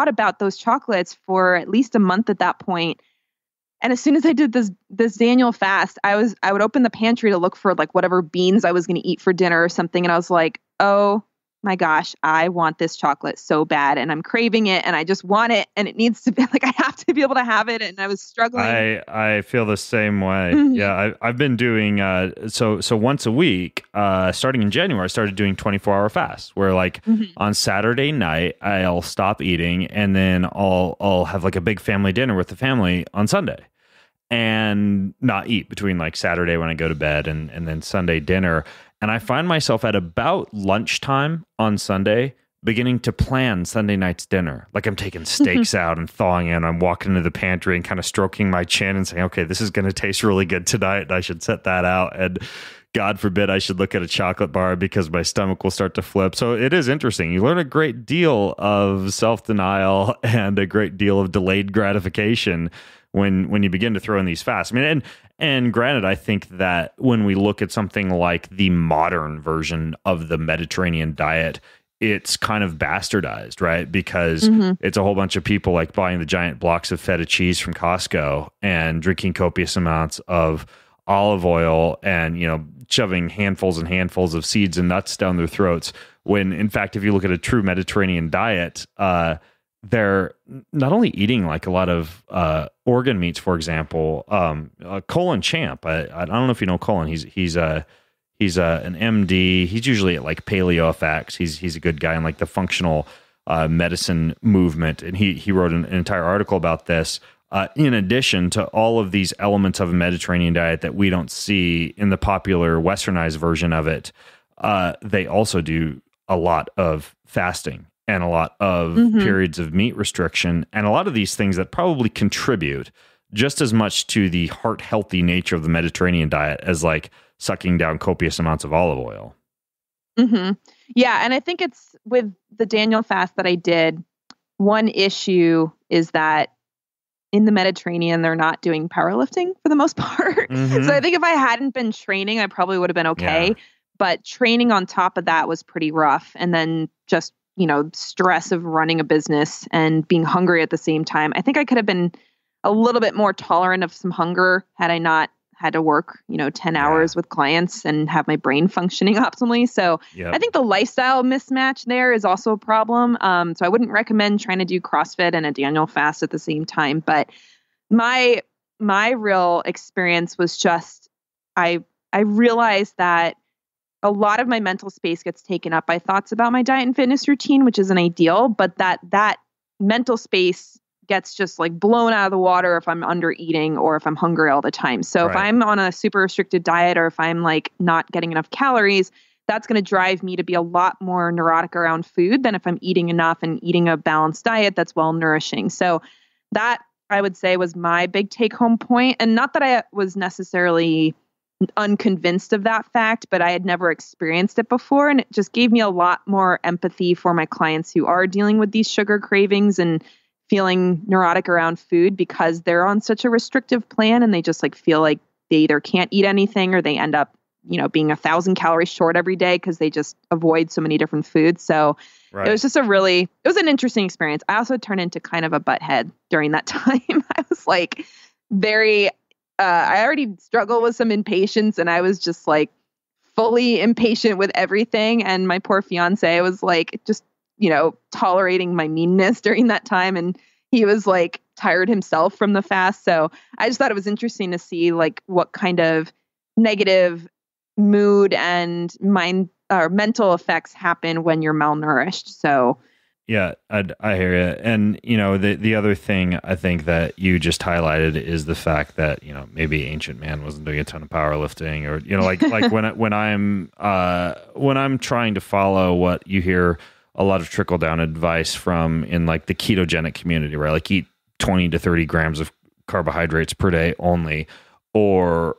about those chocolates for at least a month at that point. And as soon as I did this Daniel fast, I would open the pantry to look for like whatever beans I was going to eat for dinner or something. And I was like, oh my gosh, I want this chocolate so bad and I'm craving it and I just want it and it needs to be like, I have to be able to have it. And I was struggling. I feel the same way. Yeah. I've been doing, so once a week, starting in January, I started doing 24-hour fasts where like on Saturday night, I'll stop eating and then I'll have like a big family dinner with the family on Sunday and not eat between like Saturday when I go to bed and then Sunday dinner. And I find myself at about lunchtime on Sunday beginning to plan Sunday night's dinner. Like I'm taking steaks out and thawing in. I'm walking into the pantry and kind of stroking my chin and saying, okay, this is going to taste really good tonight. And I should set that out. And God forbid I should look at a chocolate bar because my stomach will start to flip. So it is interesting. You learn a great deal of self-denial and a great deal of delayed gratification when you begin to throw in these fasts. I mean, and granted, I think that when we look at something like the modern version of the Mediterranean diet, it's kind of bastardized, right? Because it's a whole bunch of people like buying the giant blocks of feta cheese from Costco and drinking copious amounts of olive oil and, you know, shoving handfuls and handfuls of seeds and nuts down their throats. When in fact, if you look at a true Mediterranean diet, they're not only eating like a lot of organ meats, for example. Colin Champ, I don't know if you know Colin. He's an MD. He's usually at like PaleoFX. He's a good guy in like the functional medicine movement, and he wrote an entire article about this. In addition to all of these elements of a Mediterranean diet that we don't see in the popular Westernized version of it, they also do a lot of fasting and a lot of periods of meat restriction, and a lot of these things that probably contribute just as much to the heart-healthy nature of the Mediterranean diet as like sucking down copious amounts of olive oil. Yeah, and I think it's with the Daniel fast that I did, one issue is that in the Mediterranean, they're not doing powerlifting for the most part. So I think if I hadn't been training, I probably would have been okay. Yeah. But training on top of that was pretty rough. And then just, you know, stress of running a business and being hungry at the same time. I think I could have been a little bit more tolerant of some hunger had I not had to work, 10 hours with clients and have my brain functioning optimally. So I think the lifestyle mismatch there is also a problem. So I wouldn't recommend trying to do CrossFit and a Daniel fast at the same time. But my real experience was just, I realized that a lot of my mental space gets taken up by thoughts about my diet and fitness routine, which isn't ideal, but that mental space gets just like blown out of the water if I'm under eating or if I'm hungry all the time. So if I'm on a super restricted diet or if I'm like not getting enough calories, that's going to drive me to be a lot more neurotic around food than if I'm eating enough and eating a balanced diet that's well nourishing. So that I would say was my big take home point. And not that I was necessarily unconvinced of that fact, but I had never experienced it before. And it just gave me a lot more empathy for my clients who are dealing with these sugar cravings and feeling neurotic around food because they're on such a restrictive plan and they just like feel like they either can't eat anything or they end up, being 1,000 calories short every day because they just avoid so many different foods. So it was just it was an interesting experience. I also turned into kind of a butthead during that time. I was like I already struggle with some impatience and I was just like fully impatient with everything. And my poor fiance was like, just, tolerating my meanness during that time. And he was like tired himself from the fast. So I just thought it was interesting to see like what kind of negative mood and mind or mental effects happen when you're malnourished. So yeah, I hear you. And, the other thing I think that you just highlighted is the fact that, maybe ancient man wasn't doing a ton of powerlifting or, like when I'm trying to follow what you hear a lot of trickle down advice from in like the ketogenic community, right? Like eat 20 to 30 grams of carbohydrates per day only, or,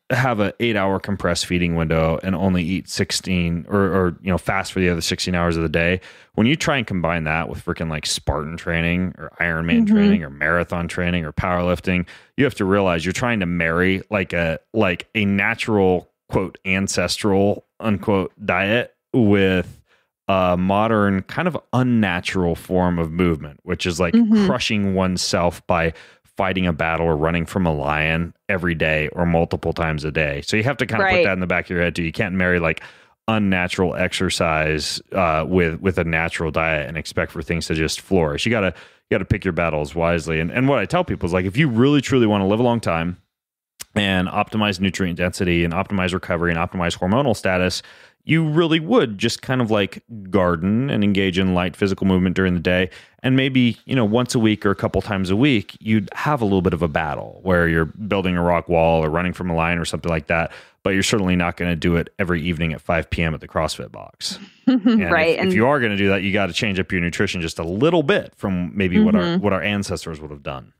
have a 8-hour compressed feeding window and only eat 16 or fast for the other 16 hours of the day. When you try and combine that with freaking like Spartan training or Ironman training or marathon training or powerlifting, you have to realize you're trying to marry like a natural quote ancestral unquote diet with a modern kind of unnatural form of movement, which is like crushing oneself by fighting a battle or running from a lion every day or multiple times a day. So you have to kind of put that in the back of your head too. You can't marry like unnatural exercise with a natural diet and expect for things to just flourish. You gotta pick your battles wisely. And what I tell people is, like, if you really truly want to live a long time and optimize nutrient density and optimize recovery and optimize hormonal status, you really would just kind of like garden and engage in light physical movement during the day. And maybe, once a week or a couple times a week, you'd have a little bit of a battle where you're building a rock wall or running from a line or something like that. But you're certainly not going to do it every evening at 5 p.m. at the CrossFit box. Right. If you are going to do that, you got to change up your nutrition just a little bit from maybe what our ancestors would have done.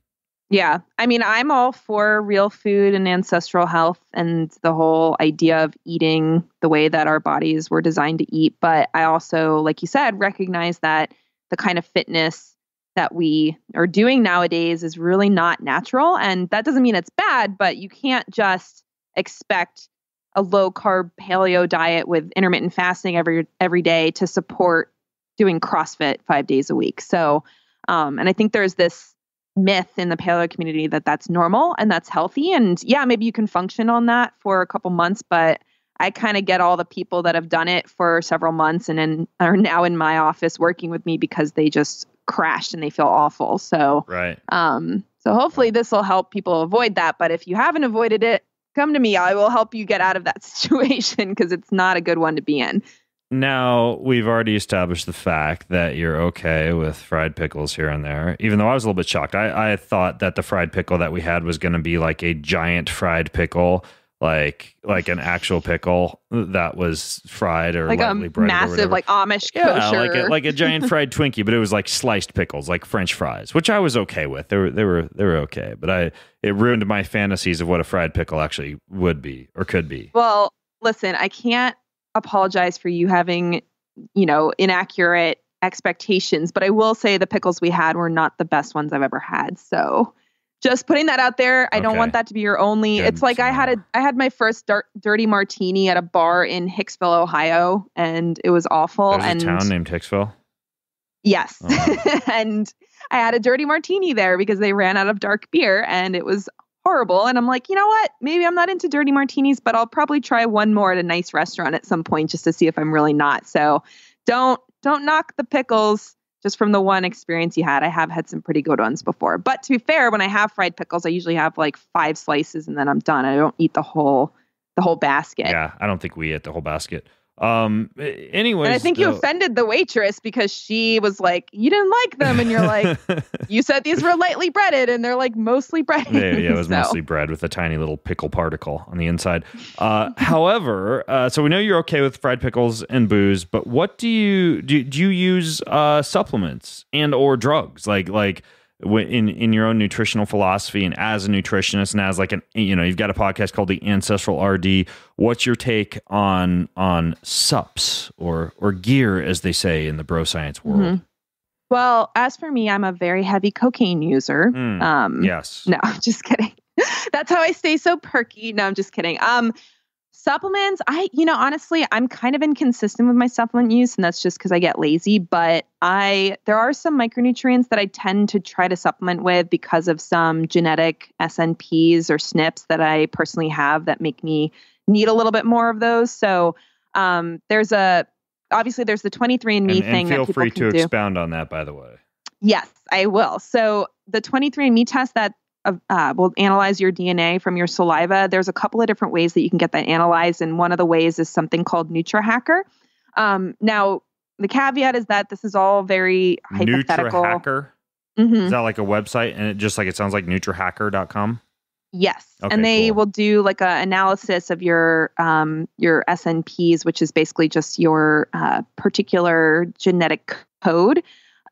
Yeah. I mean, I'm all for real food and ancestral health and the whole idea of eating the way that our bodies were designed to eat. But I also, like you said, recognize that the kind of fitness that we are doing nowadays is really not natural. And that doesn't mean it's bad, but you can't just expect a low carb paleo diet with intermittent fasting every day to support doing CrossFit 5 days a week. So, and I think there's this myth in the paleo community that that's normal and that's healthy. And yeah, maybe you can function on that for a couple months, but I kind of get all the people that have done it for several months and then are now in my office working with me because they just crashed and they feel awful. So, right. So hopefully this will help people avoid that. But if you haven't avoided it, come to me. I will help you get out of that situation because it's not a good one to be in. Now, we've already established the fact that you're okay with fried pickles here and there, even though I was a little bit shocked. I thought that the fried pickle that we had was going to be like a giant fried pickle, like an actual pickle that was fried or like lightly a breaded massive, like Amish kosher. Yeah, like a giant fried Twinkie, but it was like sliced pickles, like French fries, which I was okay with. They were okay, but it ruined my fantasies of what a fried pickle actually would be or could be. Well, listen, I can't apologize for you having, inaccurate expectations, but I will say the pickles we had were not the best ones I've ever had. So just putting that out there. I don't want that to be your only. It's like I had my first dirty martini at a bar in Hicksville, Ohio, and it was awful. There's a town named Hicksville? Yes. Oh. And I had a dirty martini there because they ran out of dark beer and it was horrible. And I'm like, you know what? Maybe I'm not into dirty martinis, but I'll probably try one more at a nice restaurant at some point just to see if I'm really not. So don't knock the pickles just from the one experience you had. I have had some pretty good ones before. But to be fair, when I have fried pickles, I usually have like 5 slices and then I'm done. I don't eat the whole basket. Yeah, I don't think we ate the whole basket. Anyways, and I think you offended the waitress because she was like, you didn't like them. And you're like, you said these were lightly breaded and they're like mostly breaded. Yeah, it was mostly bread with a tiny little pickle particle on the inside. However, so we know you're okay with fried pickles and booze, but what do you use supplements and or drugs like in your own nutritional philosophy and as a nutritionist and as like you've got a podcast called the Ancestral RD. What's your take on sups or gear, as they say in the bro science world? Mm-hmm. Well, as for me, I'm a very heavy cocaine user. Yes. No, I'm just kidding. That's how I stay so perky. No, I'm just kidding. Supplements, honestly, I'm kind of inconsistent with my supplement use, and that's just because I get lazy. But there are some micronutrients that I tend to try to supplement with because of some genetic SNPs or SNPs that I personally have that make me need a little bit more of those. So there's the 23andMe thing that people can do. Feel free to expound on that, by the way. Yes, I will. So the 23andMe test that will analyze your DNA from your saliva. There's a couple of different ways that you can get that analyzed. And one of the ways is something called NutraHacker. Now, the caveat is that this is all very hypothetical. NutraHacker? Mm-hmm. Is that like a website? And it sounds like NutraHacker.com? Yes. Okay, and they cool. will do like an analysis of your SNPs, which is basically just your particular genetic code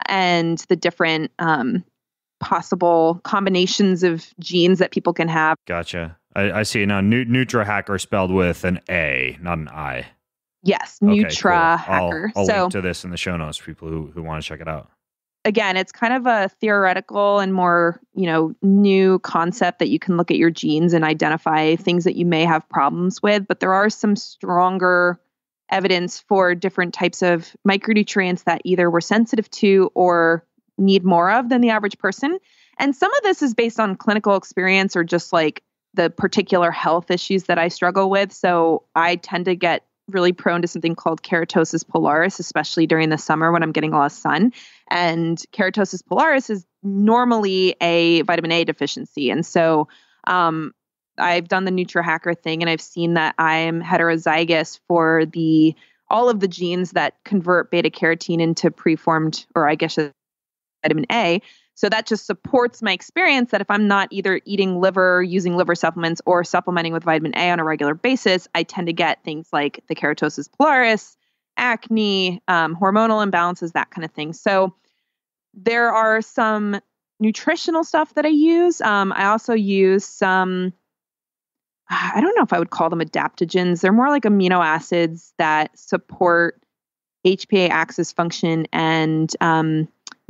and the different possible combinations of genes that people can have. Gotcha. I see now. NutraHacker spelled with an A, not an I. Yes, NutraHacker. Cool. I'll link to this in the show notes for people who want to check it out. Again, it's kind of a theoretical and more, new concept that you can look at your genes and identify things that you may have problems with. But there are some stronger evidence for different types of micronutrients that either we're sensitive to or need more of than the average person. And some of this is based on clinical experience or just like the particular health issues that I struggle with. So I tend to get really prone to something called keratosis pilaris, especially during the summer when I'm getting a lot of sun. And keratosis pilaris is normally a vitamin A deficiency. And so I've done the NutriHacker thing, and I've seen that I'm heterozygous for all of the genes that convert beta carotene into preformed, or I guess vitamin A. So that just supports my experience that if I'm not either eating liver, using liver supplements, or supplementing with vitamin A on a regular basis, I tend to get things like the keratosis pilaris, acne, hormonal imbalances, that kind of thing. So there are some nutritional stuff that I use. I also use some, I don't know if I would call them adaptogens. They're more like amino acids that support HPA axis function and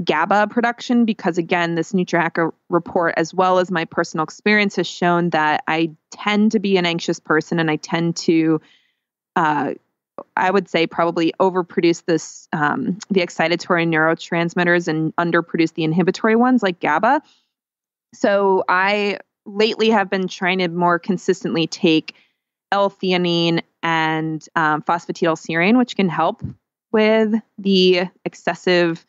GABA production, because again, this NutriHacker report, as well as my personal experience, has shown that I tend to be an anxious person, and I tend to, I would say, probably overproduce the excitatory neurotransmitters and underproduce the inhibitory ones like GABA. So I lately have been trying to more consistently take L-theanine and phosphatidylserine, which can help with the excessive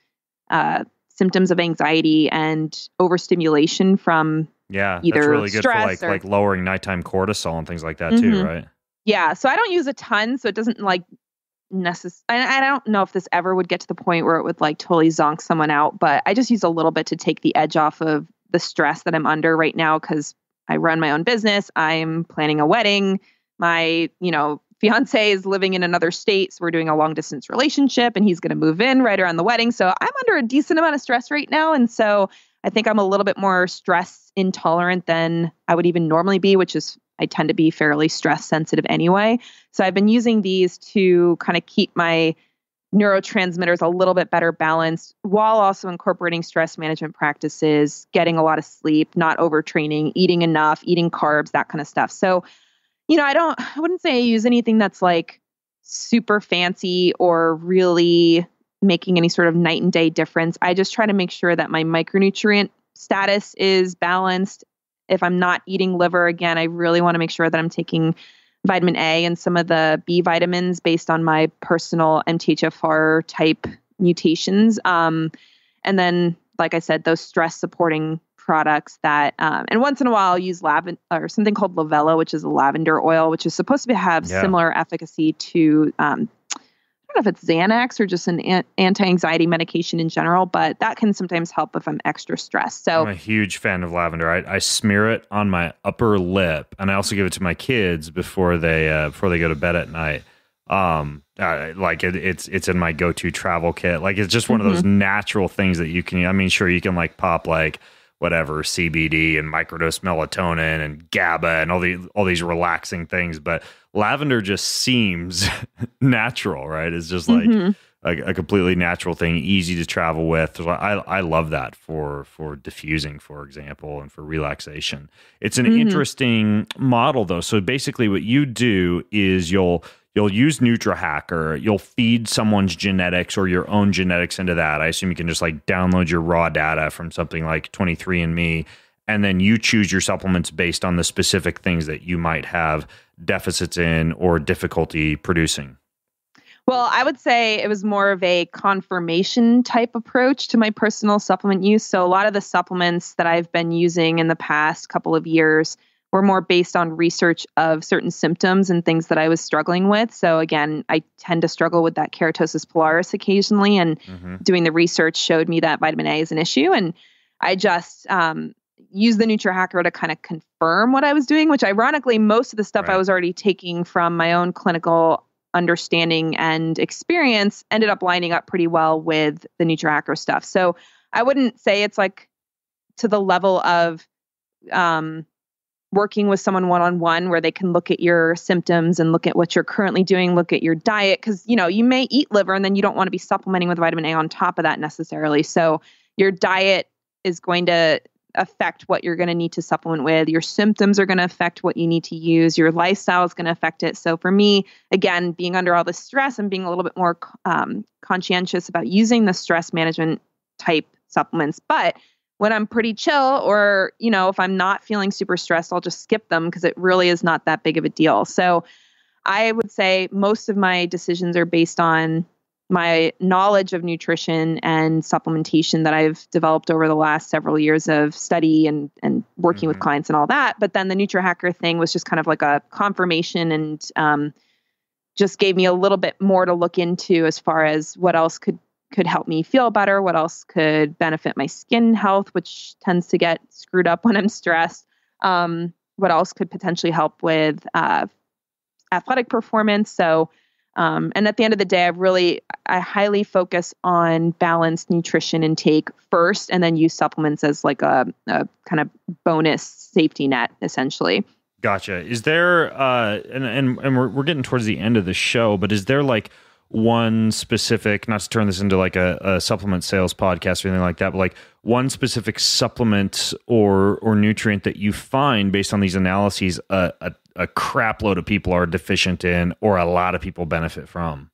symptoms of anxiety and overstimulation from either that's really good stress for like lowering nighttime cortisol and things like that too, right? Yeah, so I don't use a ton, so it doesn't like I don't know if this ever would get to the point where it would like totally zonk someone out, but I just use a little bit to take the edge off of the stress that I'm under right now, because I run my own business. I'm planning a wedding. My, fiance is living in another state, so we're doing a long distance relationship, and he's going to move in right around the wedding. So I'm under a decent amount of stress right now. And so I think I'm a little bit more stress intolerant than I would even normally be, which is I tend to be fairly stress sensitive anyway. So I've been using these to kind of keep my neurotransmitters a little bit better balanced, while also incorporating stress management practices, getting a lot of sleep, not overtraining, eating enough, eating carbs, that kind of stuff. So I wouldn't say I use anything that's like super fancy or really making any sort of night and day difference. I just try to make sure that my micronutrient status is balanced. If I'm not eating liver, again, I really want to make sure that I'm taking vitamin A and some of the B vitamins based on my personal MTHFR type mutations. And then, like I said, those stress supporting products that, and once in a while I'll use lavender or something called Lavella, which is a lavender oil, which is supposed to have similar efficacy to, I don't know if it's Xanax or just an anti-anxiety medication in general, but that can sometimes help if I'm extra stressed. So I'm a huge fan of lavender. I smear it on my upper lip, and I also give it to my kids before they go to bed at night. It's in my go-to travel kit. Like, it's just one of those natural things that you can, I mean, sure, you can like pop like whatever CBD and microdose melatonin and GABA and all these relaxing things, but lavender just seems natural, right? It's just like a completely natural thing, easy to travel with. So I love that for diffusing, for example, and for relaxation. It's an interesting model though. So basically what you do is you'll use NutriHacker, you'll feed someone's genetics or your own genetics into that. I assume you can just like download your raw data from something like 23andMe, and then you choose your supplements based on the specific things that you might have deficits in or difficulty producing. Well, I would say it was more of a confirmation type approach to my personal supplement use. So a lot of the supplements that I've been using in the past couple of years were more based on research of certain symptoms and things that I was struggling with. So again, I tend to struggle with that keratosis pilaris occasionally, and doing the research showed me that vitamin A is an issue. And I just used the NutriHacker to kind of confirm what I was doing, which ironically, most of the stuff I was already taking from my own clinical understanding and experience ended up lining up pretty well with the NutriHacker stuff. So I wouldn't say it's like to the level of working with someone one-on-one where they can look at your symptoms and look at what you're currently doing, look at your diet. Cause you may eat liver and then you don't want to be supplementing with vitamin A on top of that necessarily. So your diet is going to affect what you're going to need to supplement with. Your symptoms are going to affect what you need to use. Your lifestyle is going to affect it. So for me, again, being under all this stress and being a little bit more conscientious about using the stress management type supplements. But when I'm pretty chill, or, if I'm not feeling super stressed, I'll just skip them because it really is not that big of a deal. So I would say most of my decisions are based on my knowledge of nutrition and supplementation that I've developed over the last several years of study and working with clients and all that. But then the NutriHacker thing was just kind of like a confirmation and just gave me a little bit more to look into as far as what else could help me feel better, what else could benefit my skin health, which tends to get screwed up when I'm stressed. What else could potentially help with athletic performance. So and at the end of the day, I highly focus on balanced nutrition intake first, and then use supplements as like a kind of bonus safety net, essentially. Gotcha. Is there, and we're getting towards the end of the show, but is there like one specific, not to turn this into like a supplement sales podcast or anything like that, but like one specific supplement or nutrient that you find based on these analyses a crap load of people are deficient in, or a lot of people benefit from?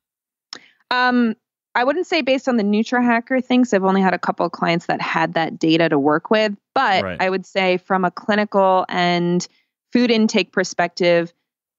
I wouldn't say based on the NutriHacker things. I've only had a couple of clients that had that data to work with, but right. I would say from a clinical and food intake perspective,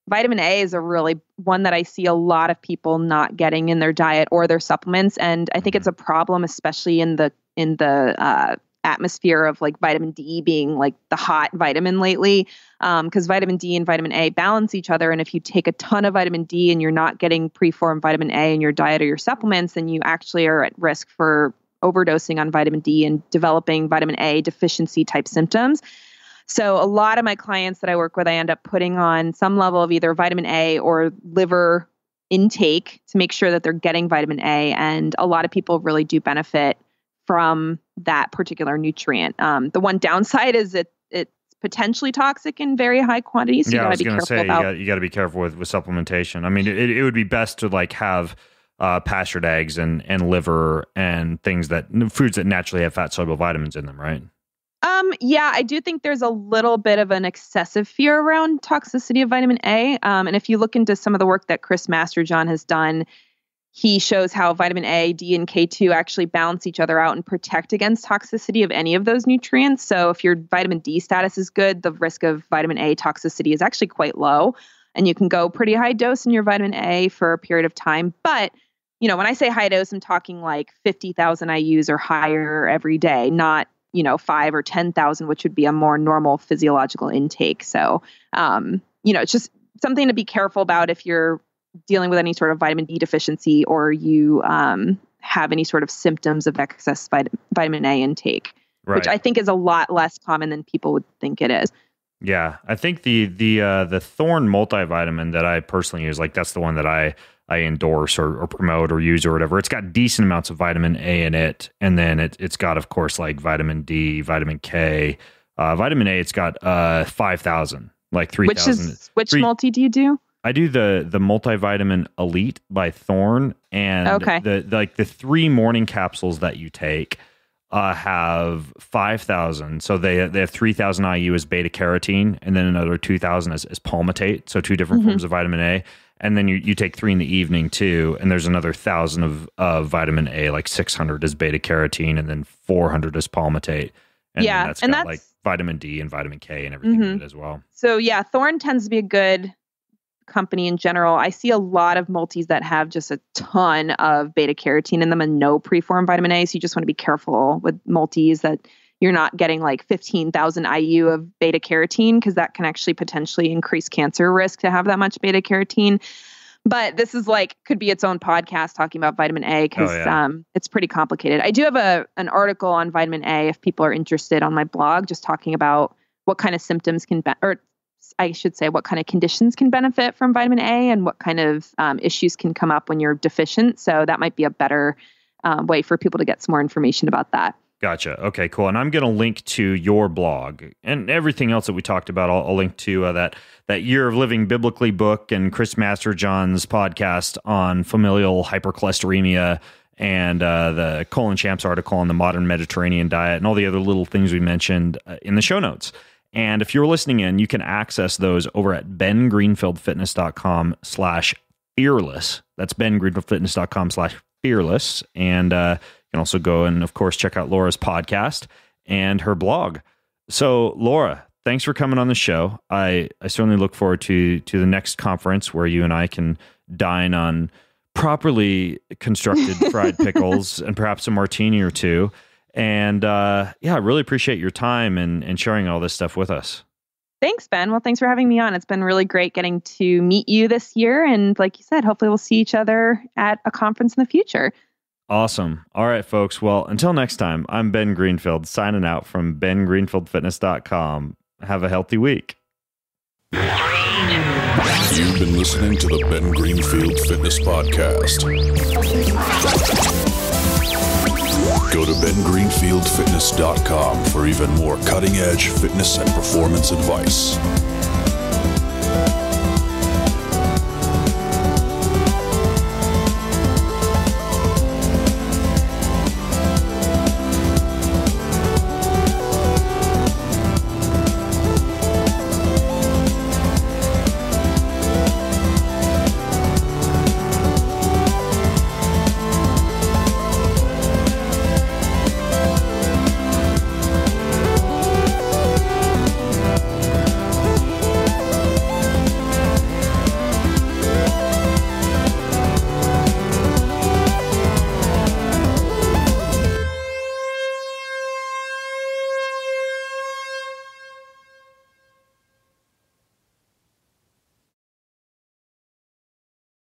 vitamin A is a really one that I see a lot of people not getting in their diet or their supplements. And I think it's a problem, especially in the atmosphere of like vitamin D being like the hot vitamin lately, because vitamin D and vitamin A balance each other. And if you take a ton of vitamin D and you're not getting preformed vitamin A in your diet or your supplements, then you actually are at risk for overdosing on vitamin D and developing vitamin A deficiency type symptoms. So a lot of my clients that I work with, I end up putting on some level of either vitamin A or liver intake to make sure that they're getting vitamin A. And a lot of people really do benefit from that particular nutrient. The one downside is it's potentially toxic in very high quantities. So yeah, I was going to say, you got to be careful with supplementation. I mean, it would be best to like have pastured eggs and liver and foods that naturally have fat soluble vitamins in them, right? Yeah, I do think there's a little bit of an excessive fear around toxicity of vitamin A. And if you look into some of the work that Chris Masterjohn has done, he shows how vitamin A, D, and K2 actually balance each other out and protect against toxicity of any of those nutrients. So if your vitamin D status is good, the risk of vitamin A toxicity is actually quite low. And you can go pretty high dose in your vitamin A for a period of time. But, you know, when I say high dose, I'm talking like 50,000 IUs or higher every day, not 5 or 10,000, which would be a more normal physiological intake. So, it's just something to be careful about if you're dealing with any sort of vitamin D deficiency or you have any sort of symptoms of excess vitamin A intake, right, which I think is a lot less common than people would think it is. Yeah, I think the Thorne multivitamin that I personally use, like that's the one that I endorse or promote or use or whatever. It's got decent amounts of vitamin A in it. And then it's got, of course, like vitamin D, vitamin K. Vitamin A, it's got 5,000, like 3,000. Which multi do you do? I do the multivitamin Elite by Thorne. And the 3 morning capsules that you take have 5,000. So they have 3,000 IU as beta carotene, and then another 2,000 as palmitate. So 2 different forms of vitamin A. And then you take 3 in the evening too, and there's another 1,000 of vitamin A, like 600 as beta carotene, and then 400 as palmitate. And yeah, then that's like vitamin D and vitamin K and everything in it as well. So yeah, Thorne tends to be a good company in general. I see a lot of multis that have just a ton of beta carotene in them and no preformed vitamin A. So you just want to be careful with multis that you're not getting like 15,000 IU of beta carotene, because that can actually potentially increase cancer risk to have that much beta carotene. But this is could be its own podcast talking about vitamin A, because it's pretty complicated. I do have an article on vitamin A if people are interested on my blog, just talking about what kind of symptoms what kind of conditions can benefit from vitamin A and what kind of issues can come up when you're deficient. So that might be a better way for people to get some more information about that. Gotcha. Okay, cool. And I'm going to link to your blog and everything else that we talked about. I'll link to that Year of Living Biblically book and Chris Masterjohn's podcast on familial hypercholesteremia and the Colin Champ's article on the modern Mediterranean diet and all the other little things we mentioned in the show notes. And if you're listening in, you can access those over at bengreenfieldfitness.com/fearless. That's bengreenfieldfitness.com/fearless. And you can also go and, of course, check out Laura's podcast and her blog. So, Laura, thanks for coming on the show. I certainly look forward to the next conference where you and I can dine on properly constructed fried pickles and perhaps a martini or two. And I really appreciate your time and sharing all this stuff with us. Thanks, Ben. Well, thanks for having me on. It's been really great getting to meet you this year. And like you said, hopefully we'll see each other at a conference in the future. Awesome. All right, folks. Well, until next time, I'm Ben Greenfield signing out from bengreenfieldfitness.com. Have a healthy week. You've been listening to the Ben Greenfield Fitness Podcast. Go to bengreenfieldfitness.com for even more cutting-edge fitness and performance advice.